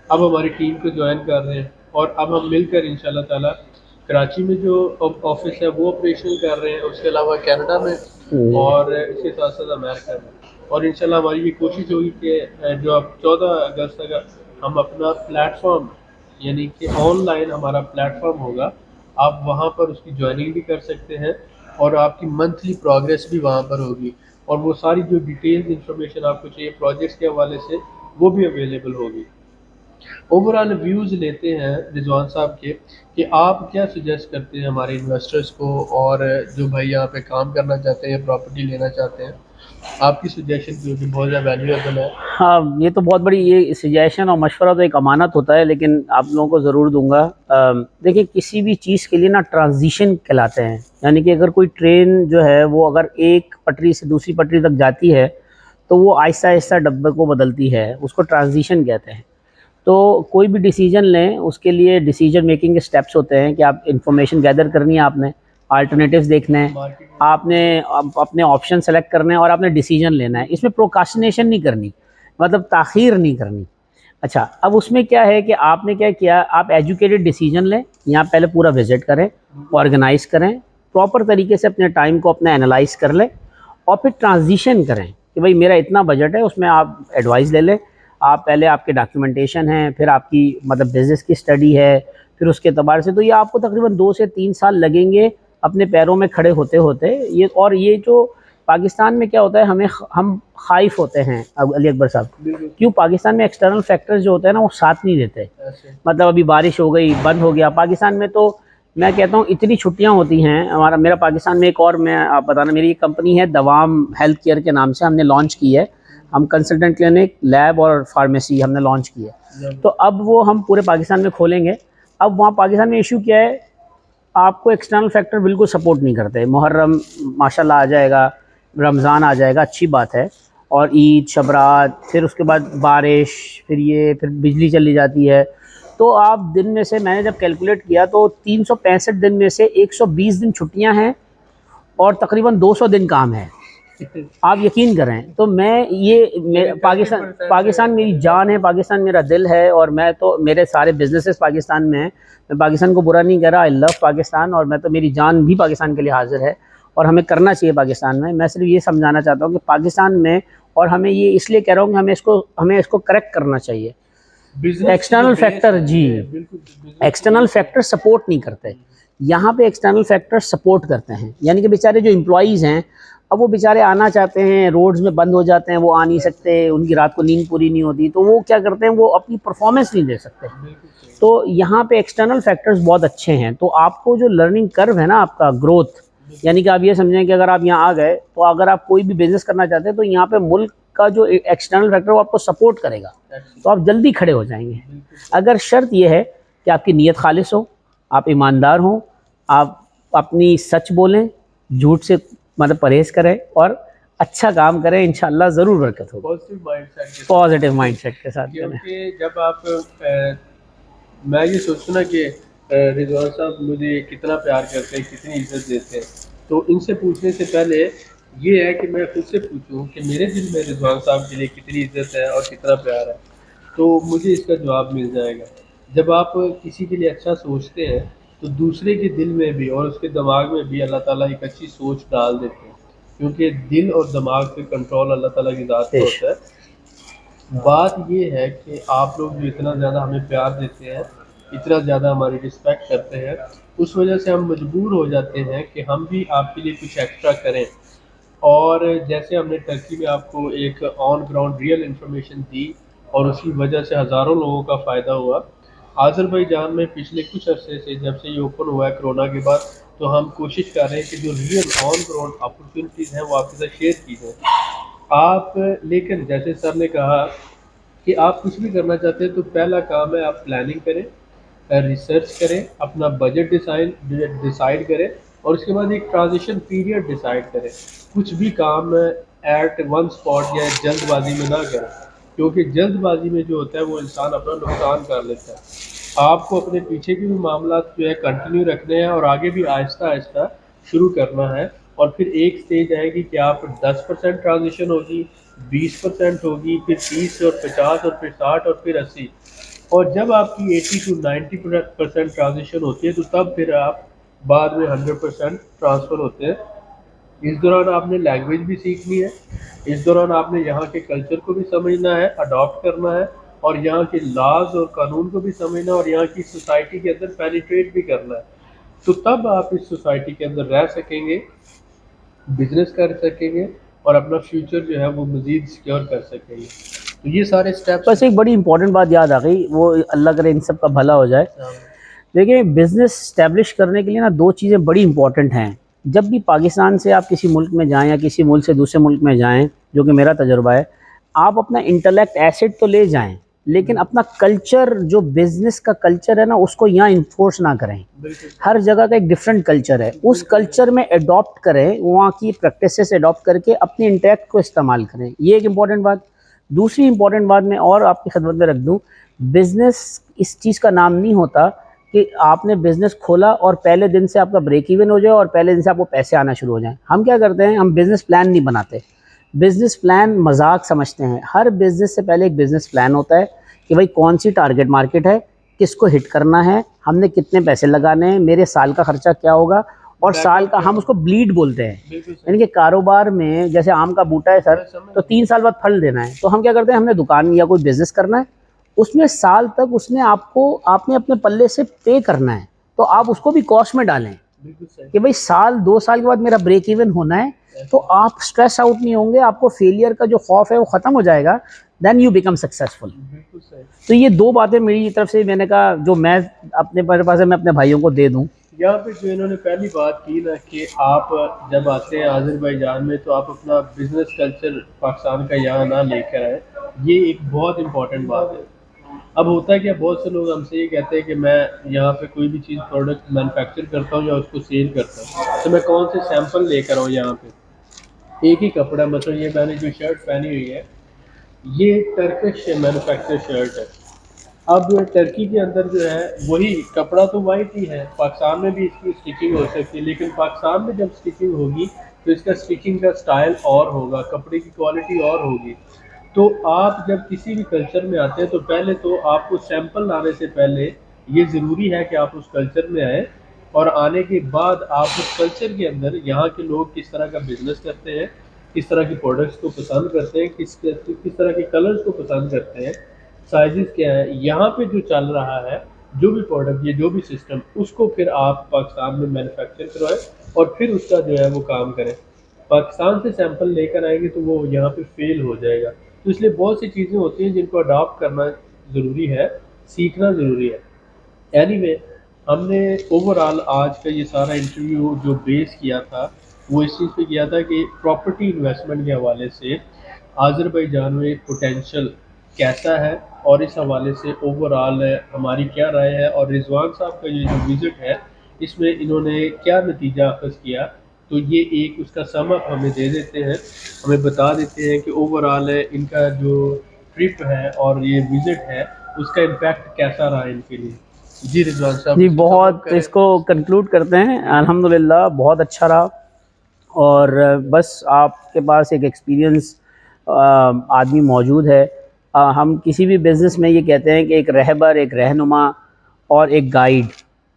اب ہماری ٹیم کو جوائن کر رہے ہیں، اور اب ہم مل کر انشاءاللہ تعالی کراچی میں جو آفس ہے وہ آپریشن کر رہے ہیں، اس کے علاوہ کینیڈا میں، جی اور اس کے ساتھ ساتھ امریکہ میں، اور انشاءاللہ ہماری یہ کوشش ہوگی کہ جو اب 14 اگست تک ہم اپنا پلیٹ فارم، یعنی کہ آن لائن ہمارا پلیٹ فارم ہوگا، آپ وہاں پر اس کی جوائننگ بھی کر سکتے ہیں، اور آپ کی منتھلی پروگریس بھی وہاں پر ہوگی، اور وہ ساری جو ڈیٹیلز انفارمیشن آپ کو چاہیے پروجیکٹس کے حوالے سے وہ بھی اویلیبل ہوگی۔ اوورآل ویوز لیتے ہیں رضوان صاحب کے کہ آپ کیا سجیسٹ کرتے ہیں ہمارے انویسٹرز کو، اور جو بھائی یہاں پہ کام کرنا چاہتے ہیں، پراپرٹی لینا چاہتے ہیں، آپ کی سجیشن جو کہ بہت زیادہ ویلیویبل ہے۔ ہاں، یہ تو بہت بڑی یہ سجیشن اور مشورہ تو ایک امانت ہوتا ہے، لیکن آپ لوگوں کو ضرور دوں گا۔ دیکھیں کسی بھی چیز کے لیے نا ٹرانزیشن کہلاتے ہیں، یعنی کہ اگر کوئی ٹرین جو ہے وہ اگر ایک پٹری سے دوسری پٹری تک جاتی ہے تو وہ آہستہ آہستہ ڈبے کو بدلتی ہے، اس کو ٹرانزیشن کہتے ہیں۔ تو کوئی بھی ڈیسیجن لیں اس کے لیے ڈیسیجن میکنگ کے سٹیپس ہوتے ہیں کہ آپ انفارمیشن گیدر کرنی ہے، آپ نے آلٹرنیٹیوز دیکھنے ہیں، آپ نے اپنے آپشن سلیکٹ کرنے ہیں، اور آپ نے ڈیسیجن لینا ہے۔ اس میں پروکاسٹینیشن نہیں کرنی، مطلب تاخیر نہیں کرنی۔ اچھا، اب اس میں کیا ہے کہ آپ نے کیا کیا، آپ ایجوکیٹڈ ڈیسیجن لیں، یہاں پہلے پورا وزٹ کریں، آرگنائز کریں، پراپر طریقے سے اپنے ٹائم کو اپنا انالائز کر لیں، اور پھر ٹرانزیشن کریں کہ بھائی میرا اتنا بجٹ ہے، اس میں آپ ایڈوائز لے لیں۔ آپ پہلے آپ کے ڈاکیومنٹیشن ہیں، پھر آپ کی مطلب بزنس کی اسٹڈی ہے، پھر اس کے اعتبار سے تو یہ آپ کو تقریباً 2 سے 3 سال لگیں گے اپنے پیروں میں کھڑے ہوتے ہوتے۔ اور یہ جو پاکستان میں کیا ہوتا ہے، ہم خائف ہوتے ہیں علی اکبر صاحب، کیوں؟ پاکستان میں ایکسٹرنل فیکٹرز جو ہوتے ہیں نا وہ ساتھ نہیں دیتے، مطلب ابھی بارش ہو گئی بند ہو گیا۔ پاکستان میں تو میں کہتا ہوں اتنی چھٹیاں ہوتی ہیں، میرا پاکستان میں ایک اور، میں آپ بتانا، میری ایک کمپنی ہے دوام ہیلتھ کیئر کے نام سے، ہم نے لانچ کی ہے، ہم کنسلٹنٹ کلینک، لیب اور فارمیسی ہم نے لانچ کی ہے۔ تو اب وہ ہم پورے پاکستان میں کھولیں گے۔ اب وہاں پاکستان میں ایشو کیا ہے، آپ کو ایکسٹرنل فیکٹر بالکل سپورٹ نہیں کرتے۔ محرم ماشاءاللہ آ جائے گا، رمضان آ جائے گا، اچھی بات ہے، اور عید، شب رات، پھر اس کے بعد بارش، پھر بجلی چلی جاتی ہے، تو آپ دن میں سے، میں نے جب کیلکولیٹ کیا تو 365 دن میں سے 120 دن چھٹیاں ہیں، اور تقریباً 200 دن کام ہے۔ آپ یقین کریں تو پاکستان میری جان ہے، پاکستان میرا دل ہے، اور میں تو میرے سارے بزنسز پاکستان میں ہیں، میں پاکستان کو برا نہیں کہہ رہا، آئی لو پاکستان، اور میں تو میری جان بھی پاکستان کے لیے حاضر ہے، اور ہمیں کرنا چاہیے پاکستان میں۔ میں صرف یہ سمجھانا چاہتا ہوں کہ پاکستان میں، اور ہمیں یہ اس لیے کہہ رہا ہوں کہ ہمیں اس کو کریکٹ کرنا چاہیے۔ ایکسٹرنل فیکٹر، جی ایکسٹرنل فیکٹر سپورٹ نہیں کرتے، یہاں پہ ایکسٹرنل فیکٹر سپورٹ کرتے ہیں، یعنی کہ بیچارے جو امپلائیز ہیں اب وہ بیچارے آنا چاہتے ہیں، روڈز میں بند ہو جاتے ہیں، وہ آ نہیں سکتے، ان کی رات کو نیند پوری نہیں ہوتی، تو وہ کیا کرتے ہیں، وہ اپنی پرفارمنس نہیں دے سکتے. تو یہاں پہ ایکسٹرنل فیکٹرز بہت اچھے ہیں. تو آپ کو جو لرننگ کرو ہے نا آپ کا گروتھ، یعنی کہ آپ یہ سمجھیں کہ اگر آپ یہاں آ گئے تو اگر آپ کوئی بھی بزنس کرنا چاہتے ہیں تو یہاں پہ ملک کا جو ایکسٹرنل فیکٹر وہ آپ کو سپورٹ کرے گا، تو آپ جلدی کھڑے ہو جائیں گے. اگر شرط یہ ہے کہ آپ کی نیت خالص ہو، آپ ایماندار ہوں، آپ اپنی سچ بولیں، جھوٹ سے مطلب پرہیز کریں اور اچھا کام کریں، انشاءاللہ ضرور برکت ہوگی. پازیٹیو مائنڈ سیٹ کے ساتھ. کیونکہ جب آپ میں یہ سوچوں نا کہ رضوان صاحب مجھے کتنا پیار کرتے ہیں، کتنی عزت دیتے ہیں، تو ان سے پوچھنے سے پہلے یہ ہے کہ میں خود سے پوچھوں کہ میرے دل میں رضوان صاحب کے لیے کتنی عزت ہے اور کتنا پیار ہے، تو مجھے اس کا جواب مل جائے گا. جب آپ کسی کے لیے اچھا سوچتے ہیں تو دوسرے کے دل میں بھی اور اس کے دماغ میں بھی اللہ تعالیٰ ایک اچھی سوچ ڈال دیتے ہیں، کیونکہ دل اور دماغ پہ کنٹرول اللہ تعالیٰ کی ذات پہ ہوتا ہے. بات یہ ہے کہ آپ لوگ جو اتنا زیادہ ہمیں پیار دیتے ہیں، اتنا زیادہ ہماری رسپیکٹ کرتے ہیں، اس وجہ سے ہم مجبور ہو جاتے ہیں کہ ہم بھی آپ کے لیے کچھ ایکسٹرا کریں. اور جیسے ہم نے ٹرکی میں آپ کو ایک آن گراؤنڈ ریئل انفارمیشن دی اور اس کی وجہ سے ہزاروں لوگوں کا فائدہ ہوا. آذربائیجان میں پچھلے کچھ عرصے سے جب سے یہ اوپن ہوا ہے کرونا کے بعد، تو ہم کوشش کر رہے ہیں کہ جو ریئل آن گراؤنڈ اپرچونیٹیز ہیں وہ آپ کے ساتھ شیئر کی جائیں. آپ لیکن جیسے سر نے کہا کہ آپ کچھ بھی کرنا چاہتے ہیں تو پہلا کام ہے آپ پلاننگ کریں، ریسرچ کریں، اپنا بجٹ ڈیسائیڈ کریں، اور اس کے بعد ایک ٹرانزیشن پیریڈ ڈیسائیڈ کریں. کچھ بھی کام ایٹ ون اسپاٹ یا جلد بازی میں نہ کریں، کیونکہ جلد بازی میں جو ہوتا ہے وہ انسان اپنا نقصان کر لیتا ہے. آپ کو اپنے پیچھے کے بھی معاملات جو ہے کنٹینیو رکھنے ہیں اور آگے بھی آہستہ آہستہ شروع کرنا ہے. اور پھر ایک سٹیج آئے گی کہ آپ 10% ٹرانزیشن ہوگی، 20% ہوگی، پھر 30 اور 50 اور پھر 60 اور پھر 80. اور جب آپ کی 80 to 90% ٹرانزیشن ہوتی ہے تو تب پھر آپ بعد میں 100% ٹرانسفر ہوتے ہیں. اس دوران آپ نے لینگویج بھی سیکھنی ہے، اس دوران آپ نے یہاں کے کلچر کو بھی سمجھنا ہے، اڈاپٹ کرنا ہے، اور یہاں کے لاز اور قانون کو بھی سمجھنا ہے، اور یہاں کی سوسائٹی کے اندر پینیٹریٹ بھی کرنا ہے. تو تب آپ اس سوسائٹی کے اندر رہ سکیں گے، بزنس کر سکیں گے، اور اپنا فیوچر جو ہے وہ مزید سیکیور کر سکیں گے. تو یہ سارے اسٹیپس. بس ایک بڑی امپورٹنٹ بات یاد آ گئی، وہ اللہ کرے ان سب کا بھلا ہو جائے. دیکھیں بزنس اسٹیبلش کرنے کے لیے نا دو چیزیں بڑی امپورٹنٹ ہیں. جب بھی پاکستان سے آپ کسی ملک میں جائیں یا کسی ملک سے دوسرے ملک میں جائیں، جو کہ میرا تجربہ ہے، آپ اپنا انٹلیکٹ ایسٹ تو لے جائیں، لیکن اپنا کلچر جو بزنس کا کلچر ہے نا اس کو یہاں انفورس نہ کریں. ہر جگہ کا ایک ڈفرینٹ کلچر ہے، اس کلچر میں اڈاپٹ کریں، وہاں کی پریکٹسز اڈاپٹ کر کے اپنے انٹیکٹ کو استعمال کریں. یہ ایک امپورٹنٹ بات. دوسری امپورٹنٹ بات میں اور آپ کی خدمت میں رکھ دوں، بزنس اس چیز کا نام نہیں ہوتا کہ آپ نے بزنس کھولا اور پہلے دن سے آپ کا بریک ایون ہو جائے اور پہلے دن سے آپ کو پیسے آنا شروع ہو جائیں. ہم کیا کرتے ہیں، ہم بزنس پلان نہیں بناتے، بزنس پلان مذاق سمجھتے ہیں. ہر بزنس سے پہلے ایک بزنس پلان ہوتا ہے کہ بھائی کون سی ٹارگٹ مارکیٹ ہے، کس کو ہٹ کرنا ہے، ہم نے کتنے پیسے لگانے ہیں، میرے سال کا خرچہ کیا ہوگا، اور سال کا ہم اس کو بلیڈ بولتے ہیں. یعنی کہ کاروبار میں جیسے آم کا بوٹا ہے سر، تو 3 سال بعد پھل دینا ہے. تو ہم کیا کرتے ہیں، ہم نے دکان یا کوئی بزنس کرنا ہے، اس میں سال تک اس نے آپ نے اپنے پلے سے پے کرنا ہے، تو آپ اس کو بھی کاسٹ میں ڈالیں کہ بھئی سال 2 سال کے بعد میرا بریک ایون ہونا ہے. تو آپ سٹریس آؤٹ نہیں ہوں گے، آپ کو فیلئر کا جو خوف ہے وہ ختم ہو جائے گا، دین یو بیکم سکسیزفل. تو یہ دو باتیں میری طرف سے میں نے کہا جو میں اپنے پاس میں اپنے بھائیوں کو دے دوں. یہاں پہ جو انہوں نے پہلی بات کی نا کہ آپ جب آتے ہیں آذربائیجان میں تو آپ اپنا بزنس کلچر پاکستان کا یہاں نہ لے کر آئے، یہ ایک بہت امپورٹنٹ بات ہے. اب ہوتا ہے کہ بہت سے لوگ ہم سے یہ کہتے ہیں کہ میں یہاں پہ کوئی بھی چیز پروڈکٹ مینوفیکچر کرتا ہوں یا اس کو سیل کرتا ہوں تو میں کون سے سیمپل لے کر آؤں. یہاں پہ ایک ہی کپڑا، مثلا یہ میں نے جو شرٹ پہنی ہوئی ہے یہ ٹرکش مینوفیکچر شرٹ ہے. اب ٹرکی کے اندر جو ہے وہی کپڑا تو وائٹ ہی ہے، پاکستان میں بھی اس کی اسٹیچنگ ہو سکتی ہے، لیکن پاکستان میں جب اسٹیچنگ ہوگی تو اس کا اسٹیچنگ کا سٹائل اور ہوگا، کپڑے کی کوالٹی اور ہوگی. تو آپ جب کسی بھی کلچر میں آتے ہیں تو پہلے تو آپ کو سیمپل لانے سے پہلے یہ ضروری ہے کہ آپ اس کلچر میں آئیں، اور آنے کے بعد آپ اس کلچر کے اندر یہاں کے لوگ کس طرح کا بزنس کرتے ہیں، کس طرح کی پروڈکٹس کو پسند کرتے ہیں، کس طرح کے کلرز کو پسند کرتے ہیں، سائزز کیا ہے، یہاں پہ جو چل رہا ہے جو بھی پروڈکٹ، یہ جو بھی سسٹم، اس کو پھر آپ پاکستان میں مینوفیکچر کروائیں اور پھر اس کا جو ہے وہ کام کریں. پاکستان سے سیمپل لے کر آئیں گے تو وہ یہاں پہ فیل ہو جائے گا. تو اس لیے بہت سی چیزیں ہوتی ہیں جن کو اڈاپٹ کرنا ضروری ہے, سیکھنا ضروری ہے. اینی وے, ہم نے اوور آل آج کا یہ سارا انٹرویو جو بیس کیا تھا وہ اس چیز پہ کیا تھا کہ پراپرٹی انویسٹمنٹ کے حوالے سے آذربائیجان میں پوٹینشیل کیسا ہے, اور اس حوالے سے اوور آل ہماری کیا رائے ہے, اور رضوان صاحب کا یہ جو وزٹ ہے اس میں انہوں نے کیا نتیجہ اخذ کیا. تو یہ ایک اس کا سم اپ ہمیں دے دیتے ہیں, ہمیں بتا دیتے ہیں کہ اوور آل ان کا جو ٹرپ ہے اور یہ وزٹ ہے اس کا امپیکٹ کیسا رہا ان کے لیے. جی رضوان صاحب, جی اس کو سم اپ بہت, کریں. اس کو کنکلوڈ کرتے ہیں. الحمدللہ بہت اچھا رہا, اور بس آپ کے پاس ایک ایکسپیرینس آدمی موجود ہے. ہم کسی بھی بزنس میں یہ کہتے ہیں کہ ایک رہبر, ایک رہنما اور ایک گائیڈ,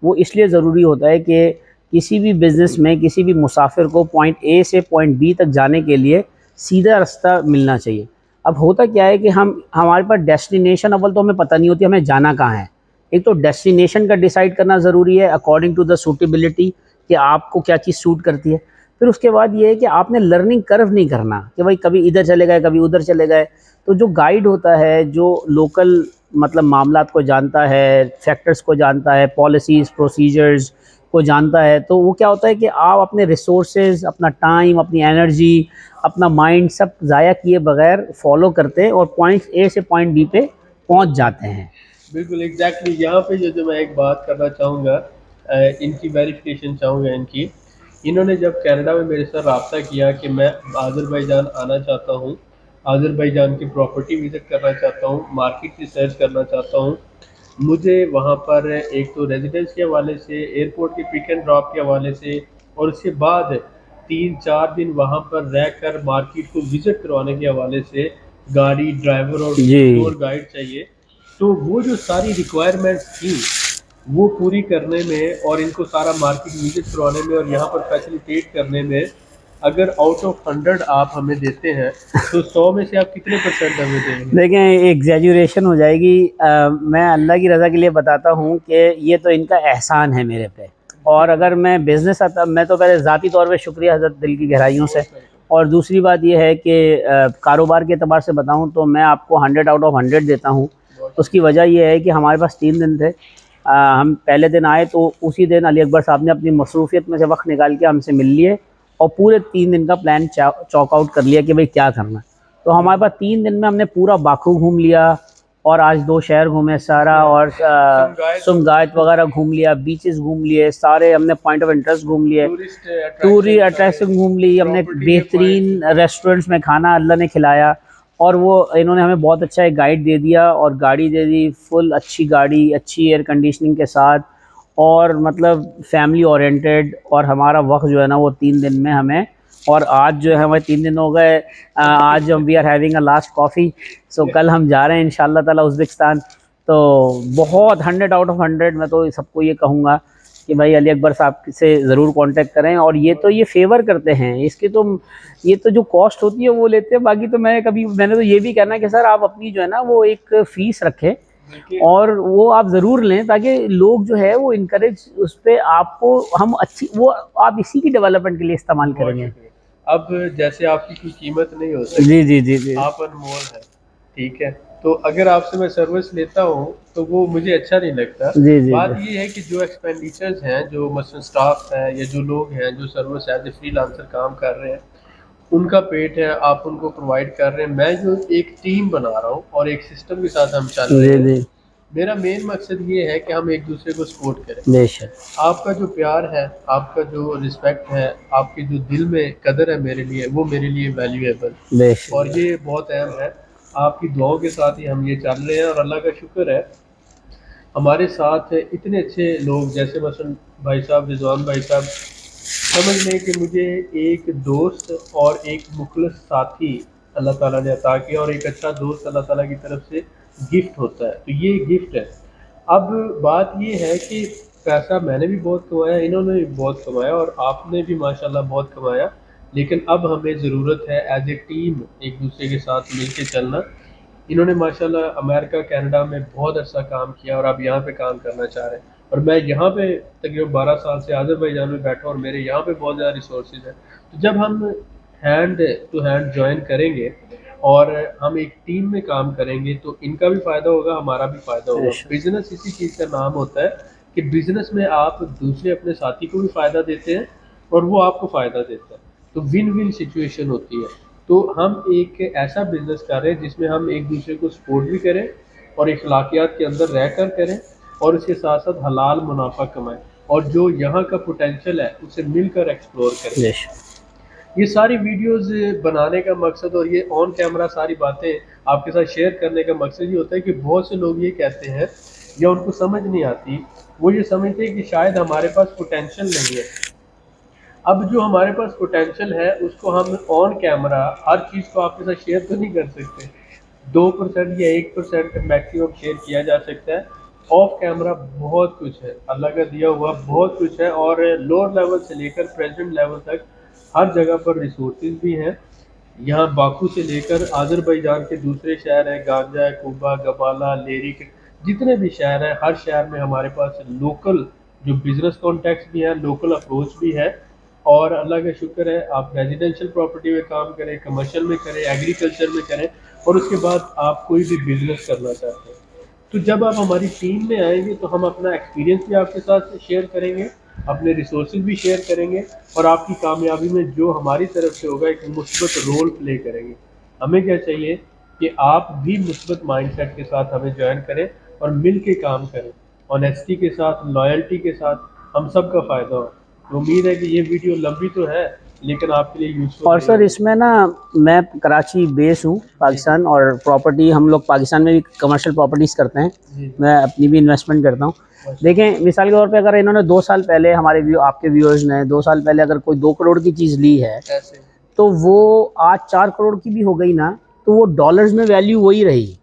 وہ اس لیے ضروری ہوتا ہے کہ کسی بھی بزنس میں کسی بھی مسافر کو پوائنٹ اے سے پوائنٹ بی تک جانے کے لیے سیدھا راستہ ملنا چاہیے. اب ہوتا کیا ہے کہ ہمارے پاس ڈیسٹینیشن اول تو ہمیں پتہ نہیں ہوتی ہمیں جانا کہاں ہے. ایک تو ڈیسٹینیشن کا ڈیسائیڈ کرنا ضروری ہے اکارڈنگ ٹو دا سوٹیبلٹی, کہ آپ کو کیا چیز سوٹ کرتی ہے. پھر اس کے بعد یہ ہے کہ آپ نے لرننگ کرو نہیں کرنا کہ بھائی کبھی ادھر چلے گئے کبھی ادھر چلے گئے. تو جو گائیڈ ہوتا ہے, جو لوکل مطلب معاملات کو جانتا ہے, فیکٹرز کو جانتا ہے, پالیسیز پروسیجرز کو جانتا ہے, تو وہ کیا ہوتا ہے کہ آپ اپنے ریسورسز, اپنا ٹائم, اپنی انرجی, اپنا مائنڈ سب ضائع کیے بغیر فالو کرتے ہیں اور پوائنٹ اے سے پوائنٹ بی پہ پہنچ جاتے ہیں. بالکل ایگزیکٹلی. یہاں پہ جو میں ایک بات کرنا چاہوں گا, ان کی ویریفیکیشن چاہوں گا ان کی. انہوں نے جب کینیڈا میں میرے ساتھ رابطہ کیا کہ میں آذربائیجان آنا چاہتا ہوں, آذربائیجان کی پراپرٹی وزٹ کرنا چاہتا ہوں, مارکیٹ ریسرچ کرنا چاہتا ہوں, مجھے وہاں پر ایک تو ریزیڈنس کے حوالے سے, ایئرپورٹ کے پک اینڈ ڈراپ کے حوالے سے, اور اس کے بعد 3-4 دن وہاں پر رہ کر مارکیٹ کو وزٹ کروانے کے حوالے سے گاڑی, ڈرائیور اور جی ٹور گائیڈ چاہیے. تو وہ جو ساری ریکوائرمنٹس تھیں وہ پوری کرنے میں, اور ان کو سارا مارکیٹ وزٹ کروانے میں, اور یہاں پر فیسیلیٹیٹ کرنے میں, اگر آؤٹ آف 100 آپ ہمیں دیتے ہیں تو 100 میں سے آپ کتنے پرسنٹ ہمیں دیں گے؟ دیکھیں ایگزیجوریشن ہو جائے گی. میں اللہ کی رضا کے لیے بتاتا ہوں کہ یہ تو ان کا احسان ہے میرے پہ, اور اگر میں بزنس آتا, میں تو پہلے ذاتی طور پہ شکریہ حضرت دل کی گہرائیوں سے. اور دوسری بات یہ ہے کہ کاروبار کے اعتبار سے بتاؤں تو میں آپ کو 100 آؤٹ آف 100 دیتا ہوں. اس کی وجہ یہ ہے کہ ہمارے پاس 3 دن تھے. ہم پہلے دن آئے تو اسی دن علی اکبر صاحب نے اپنی مصروفیت میں سے وقت نکال کے ہم سے مل لیے, اور پورے 3 دن کا پلان چاک آؤٹ کر لیا کہ بھئی کیا کرنا ہے. تو ہمارے پاس 3 دن میں ہم نے پورا باکو گھوم لیا, اور آج 2 شہر گھومے سارا, اور سمگایت وغیرہ گھوم لیا, بیچز گھوم لیے سارے, ہم نے پوائنٹ آف انٹرسٹ گھوم لیے, ٹوری اٹریکشن گھوم لی ہم نے, بہترین ریسٹورنٹس میں کھانا اللہ نے کھلایا. اور وہ انہوں نے ہمیں بہت اچھا ایک گائیڈ دے دیا, اور گاڑی دے دی, فل اچھی گاڑی, اچھی ایئر کنڈیشننگ کے ساتھ, اور مطلب فیملی اورینٹیڈ. اور ہمارا وقت جو ہے نا وہ 3 دن میں ہمیں, اور آج جو ہے ہمارے 3 دن ہو گئے, آج ہم we are having a last coffee. So کل ہم جا رہے ہیں انشاءاللہ تعالیٰ ازبکستان. تو بہت 100 آؤٹ آف 100 میں تو سب کو یہ کہوں گا کہ بھائی علی اکبر صاحب سے ضرور کانٹیکٹ کریں. اور یہ فیور کرتے ہیں, اس کی تو یہ تو جو کاسٹ ہوتی ہے وہ لیتے ہیں. باقی تو میں نے تو یہ بھی کہنا ہے کہ سر آپ اپنی جو ہے نا وہ ایک فیس رکھیں, اور وہ آپ ضرور لیں, تاکہ لوگ جو ہے وہ انکریج اس پہ آپ کو, ہم اچھی وہ آپ اسی کی ڈیولپمنٹ کے لیے استعمال کریں گے. اب جیسے آپ کی کوئی قیمت نہیں ہو سکتی, جی جی جی جی آپ انمول ہیں, ٹھیک ہے, تو اگر آپ سے میں سروس لیتا ہوں تو وہ مجھے اچھا نہیں لگتا. جی جی بات یہ ہے کہ جو ایکسپینڈیچرز ہیں, جو مثلا اسٹاف ہے یا جو لوگ ہیں جو service as a freelancer کام کر رہے ہیں, ان کا پیٹ ہے, آپ ان کو پرووائڈ کر رہے ہیں. میں جو ایک ٹیم بنا رہا ہوں اور ایک سسٹم کے ساتھ ہم چل رہے ہیں, میرا مین مقصد یہ ہے کہ ہم ایک دوسرے کو سپورٹ کریں. بے شک. آپ کا جو پیار ہے, آپ کا جو رسپیکٹ ہے, آپ کی جو دل میں قدر ہے میرے لیے, وہ میرے لیے ویلیویبل, بے شک. اور یہ بہت اہم ہے. آپ کی دعاؤں کے ساتھ ہی ہم یہ چل رہے ہیں, اور اللہ کا شکر ہے ہمارے ساتھ اتنے اچھے لوگ, جیسے مثلا بھائی صاحب, رضوان بھائی صاحب. سمجھ لیں کہ مجھے ایک دوست اور ایک مخلص ساتھی اللہ تعالیٰ نے عطا کیا, اور ایک اچھا دوست اللہ تعالیٰ کی طرف سے گفٹ ہوتا ہے. تو یہ گفٹ ہے. اب بات یہ ہے کہ پیسہ میں نے بھی بہت کمایا, انہوں نے بھی بہت کمایا, اور آپ نے بھی ماشاءاللہ بہت کمایا, لیکن اب ہمیں ضرورت ہے ایز اے ٹیم ایک دوسرے کے ساتھ مل کے چلنا. انہوں نے ماشاءاللہ امریکہ, کینیڈا میں بہت عرصہ کام کیا, اور اب یہاں پہ کام کرنا چاہ رہے ہیں. اور میں یہاں پہ تقریباً 12 سال سے آذربائیجان میں بیٹھا, اور میرے یہاں پہ بہت زیادہ ریسورسز ہیں. تو جب ہم ہینڈ ٹو ہینڈ جوائن کریں گے اور ہم ایک ٹیم میں کام کریں گے تو ان کا بھی فائدہ ہوگا, ہمارا بھی فائدہ ہوگا. بزنس اسی چیز کا نام ہوتا ہے کہ بزنس میں آپ دوسرے اپنے ساتھی کو بھی فائدہ دیتے ہیں اور وہ آپ کو فائدہ دیتا ہے, تو ون ون سچویشن ہوتی ہے. تو ہم ایک ایسا بزنس کر رہے ہیں جس میں ہم ایک دوسرے کو سپورٹ بھی کریں اور اخلاقیات کے اندر رہ کر کریں اور اس کے ساتھ ساتھ حلال منافع کمائیں اور جو یہاں کا پوٹینشیل ہے اسے مل کر ایکسپلور کریں. یہ ساری ویڈیوز بنانے کا مقصد اور یہ آن کیمرہ ساری باتیں آپ کے ساتھ شیئر کرنے کا مقصد یہ ہوتا ہے کہ بہت سے لوگ یہ کہتے ہیں یا ان کو سمجھ نہیں آتی, وہ یہ سمجھتے ہیں کہ شاید ہمارے پاس پوٹینشیل نہیں ہے. اب جو ہمارے پاس پوٹینشیل ہے اس کو ہم آن کیمرہ ہر چیز کو آپ کے ساتھ شیئر تو نہیں کر سکتے, 2% یا 1% میکسیمم شیئر کیا جا سکتا ہے. آف کیمرہ بہت کچھ ہے, اللہ کا دیا ہوا بہت کچھ ہے اور لوور لیول سے لے کر پریزنٹ لیول تک ہر جگہ پر ریسورسز بھی ہیں. یہاں باکو سے لے کر آذربائیجان کے دوسرے شہر ہیں, گانجا, کوبا, گبالا, لیرک, جتنے بھی شہر ہیں ہر شہر میں ہمارے پاس لوکل جو بزنس کانٹیکٹس بھی ہیں, لوکل اپروچ بھی ہے. اور اللہ کا شکر ہے آپ ریزیڈینشیل پراپرٹی میں کام کریں, کمرشل میں کریں, ایگریکلچر میں کریں اور اس کے بعد آپ کوئی بھی بزنس کرنا چاہتے ہیں. تو جب آپ ہماری ٹیم میں آئیں گے تو ہم اپنا ایکسپیرینس بھی آپ کے ساتھ شیئر کریں گے, اپنے ریسورسز بھی شیئر کریں گے اور آپ کی کامیابی میں جو ہماری طرف سے ہوگا ایک مثبت رول پلے کریں گے. ہمیں کیا چاہیے کہ آپ بھی مثبت مائنڈ سیٹ کے ساتھ ہمیں جوائن کریں اور مل کے کام کریں, آنیسٹی کے ساتھ, لائلٹی کے ساتھ, ہم سب کا فائدہ ہو. امید ہے کہ یہ ویڈیو لمبی تو ہے لیکن آپ کے لیے یوزفل. اور سر اس میں نا میں کراچی بیس ہوں پاکستان, اور پراپرٹی ہم لوگ پاکستان میں بھی کمرشل پراپرٹیز کرتے ہیں, میں اپنی بھی انویسٹمنٹ کرتا ہوں. دیکھیں مثال کے طور پہ اگر انہوں نے 2 سال پہلے ہمارے آپ کے ویورز نے 2 سال پہلے اگر کوئی 2 کروڑ کی چیز لی ہے تو وہ آج 4 کروڑ کی بھی ہو گئی نا, تو وہ ڈالرز میں ویلیو وہی رہی,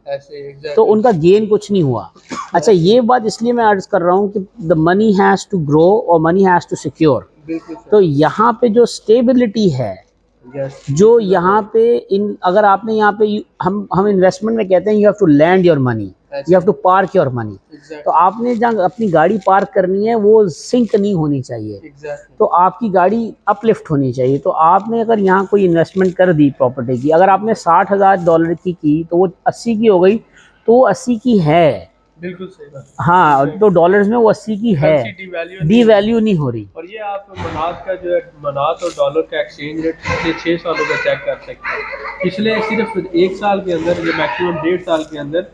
تو ان کا گین کچھ نہیں ہوا. اچھا یہ بات اس لیے میں عرض کر رہا ہوں کہ دا منی ہیز ٹو گرو اور منی ہیز ٹو سیکیور. تو یہاں پہ جو اسٹیبلٹی ہے, جو یہاں پہ اگر آپ نے یہاں پہ ہم انویسٹمنٹ میں کہتے ہیں you have to land your money, you have to park your money. تو آپ نے جہاں اپنی گاڑی پارک کرنی ہے وہ سنک نہیں ہونی چاہیے, تو آپ کی گاڑی اپ لفٹ ہونی چاہیے. تو آپ نے اگر یہاں کوئی انویسٹمنٹ کر دی پراپرٹی کی, اگر آپ نے $60,000 کی تو وہ 80 کی ہو گئی تو وہ 80 کی ہے, بالکل صحیح بات. ہاں تو ڈالرز میں وہ 80 کی ہے, ڈی ویلیو نہیں ہو رہی. اور یہ آپ منات کا جو ہے منات اور ڈالر کا ایکسچینج ریٹ پچھلے 6 سالوں کا چیک کر سکتے ہیں. پچھلے صرف 1 سال کے اندر یا میکسیمم 1.5 سال کے اندر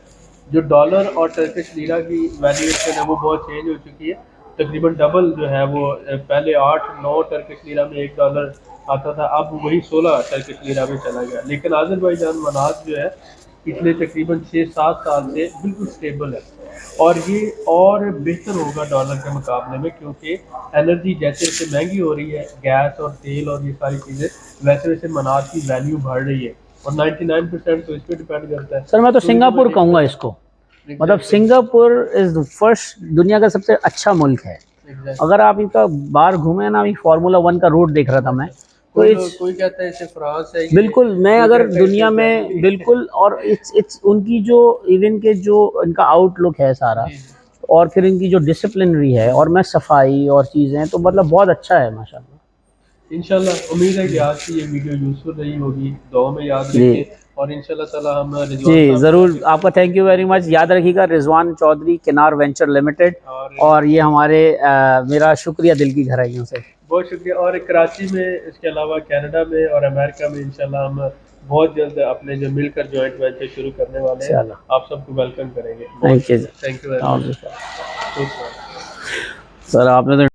جو ڈالر اور ٹرکش لیرا کی ویلیویشن ہے وہ بہت چینج ہو چکی ہے. تقریباً ڈبل جو ہے وہ پہلے 8-9 ٹرکش لیرا میں $1 آتا تھا, اب وہی 16 ٹرکش لیرا میں چلا گیا. لیکن آذربائیجان منات جو ہے پچھلے تقریباً 6-7 سال سے بالکل سٹیبل ہے اور یہ اور بہتر ہوگا ڈالر کے مقابلے میں, کیونکہ انرجی جیسے جیسے مہنگی ہو رہی ہے, گیس اور تیل اور یہ ساری چیزیں, ویسے ویسے منات کی ویلیو بڑھ رہی ہے اور 99% تو اس پہ ڈیپینڈ کرتا ہے. سر میں تو سنگاپور کہوں گا اس کو, مطلب سنگاپور از فرسٹ دنیا کا سب سے اچھا ملک ہے. اگر آپ ان کا باہر گھومیں نا, ابھی فارمولا 1 کا روڈ دیکھ رہا تھا میں, کوئی کہتا ہے اسے فرانس ہے, بالکل میں اگر دنیا میں بالکل, اور ان کی جو ایون کے جو ان کا آؤٹ لک ہے سارا, اور پھر ان کی جو ڈسپلنری ہے اور میں صفائی اور چیزیں, تو مطلب بہت اچھا ہے ماشاء اللہ. انشاءاللہ امید ہے کہ آج کی یہ ویڈیو یوزفل رہی ہوگی, دعاؤں میں یاد رکھیں اور انشاءاللہ تعالی ہم رضوان جی ضرور. آپ کا تھینک یو ویری مچ. یاد رکھیے گا رضوان چودھری کنار وینچر لمیٹڈ, اور یہ ہمارے میرا شکریہ دل کی گہرائیوں سے, بہت شکریہ. اور کراچی میں, اس کے علاوہ کینیڈا میں اور امریکہ میں انشاءاللہ ہم بہت جلد اپنے جو مل کر جوائنٹ وینچر شروع کرنے والے ہیں, آپ سب کو ویلکم کریں گے. Thank you. Thank you very much. Sir آپ نے تو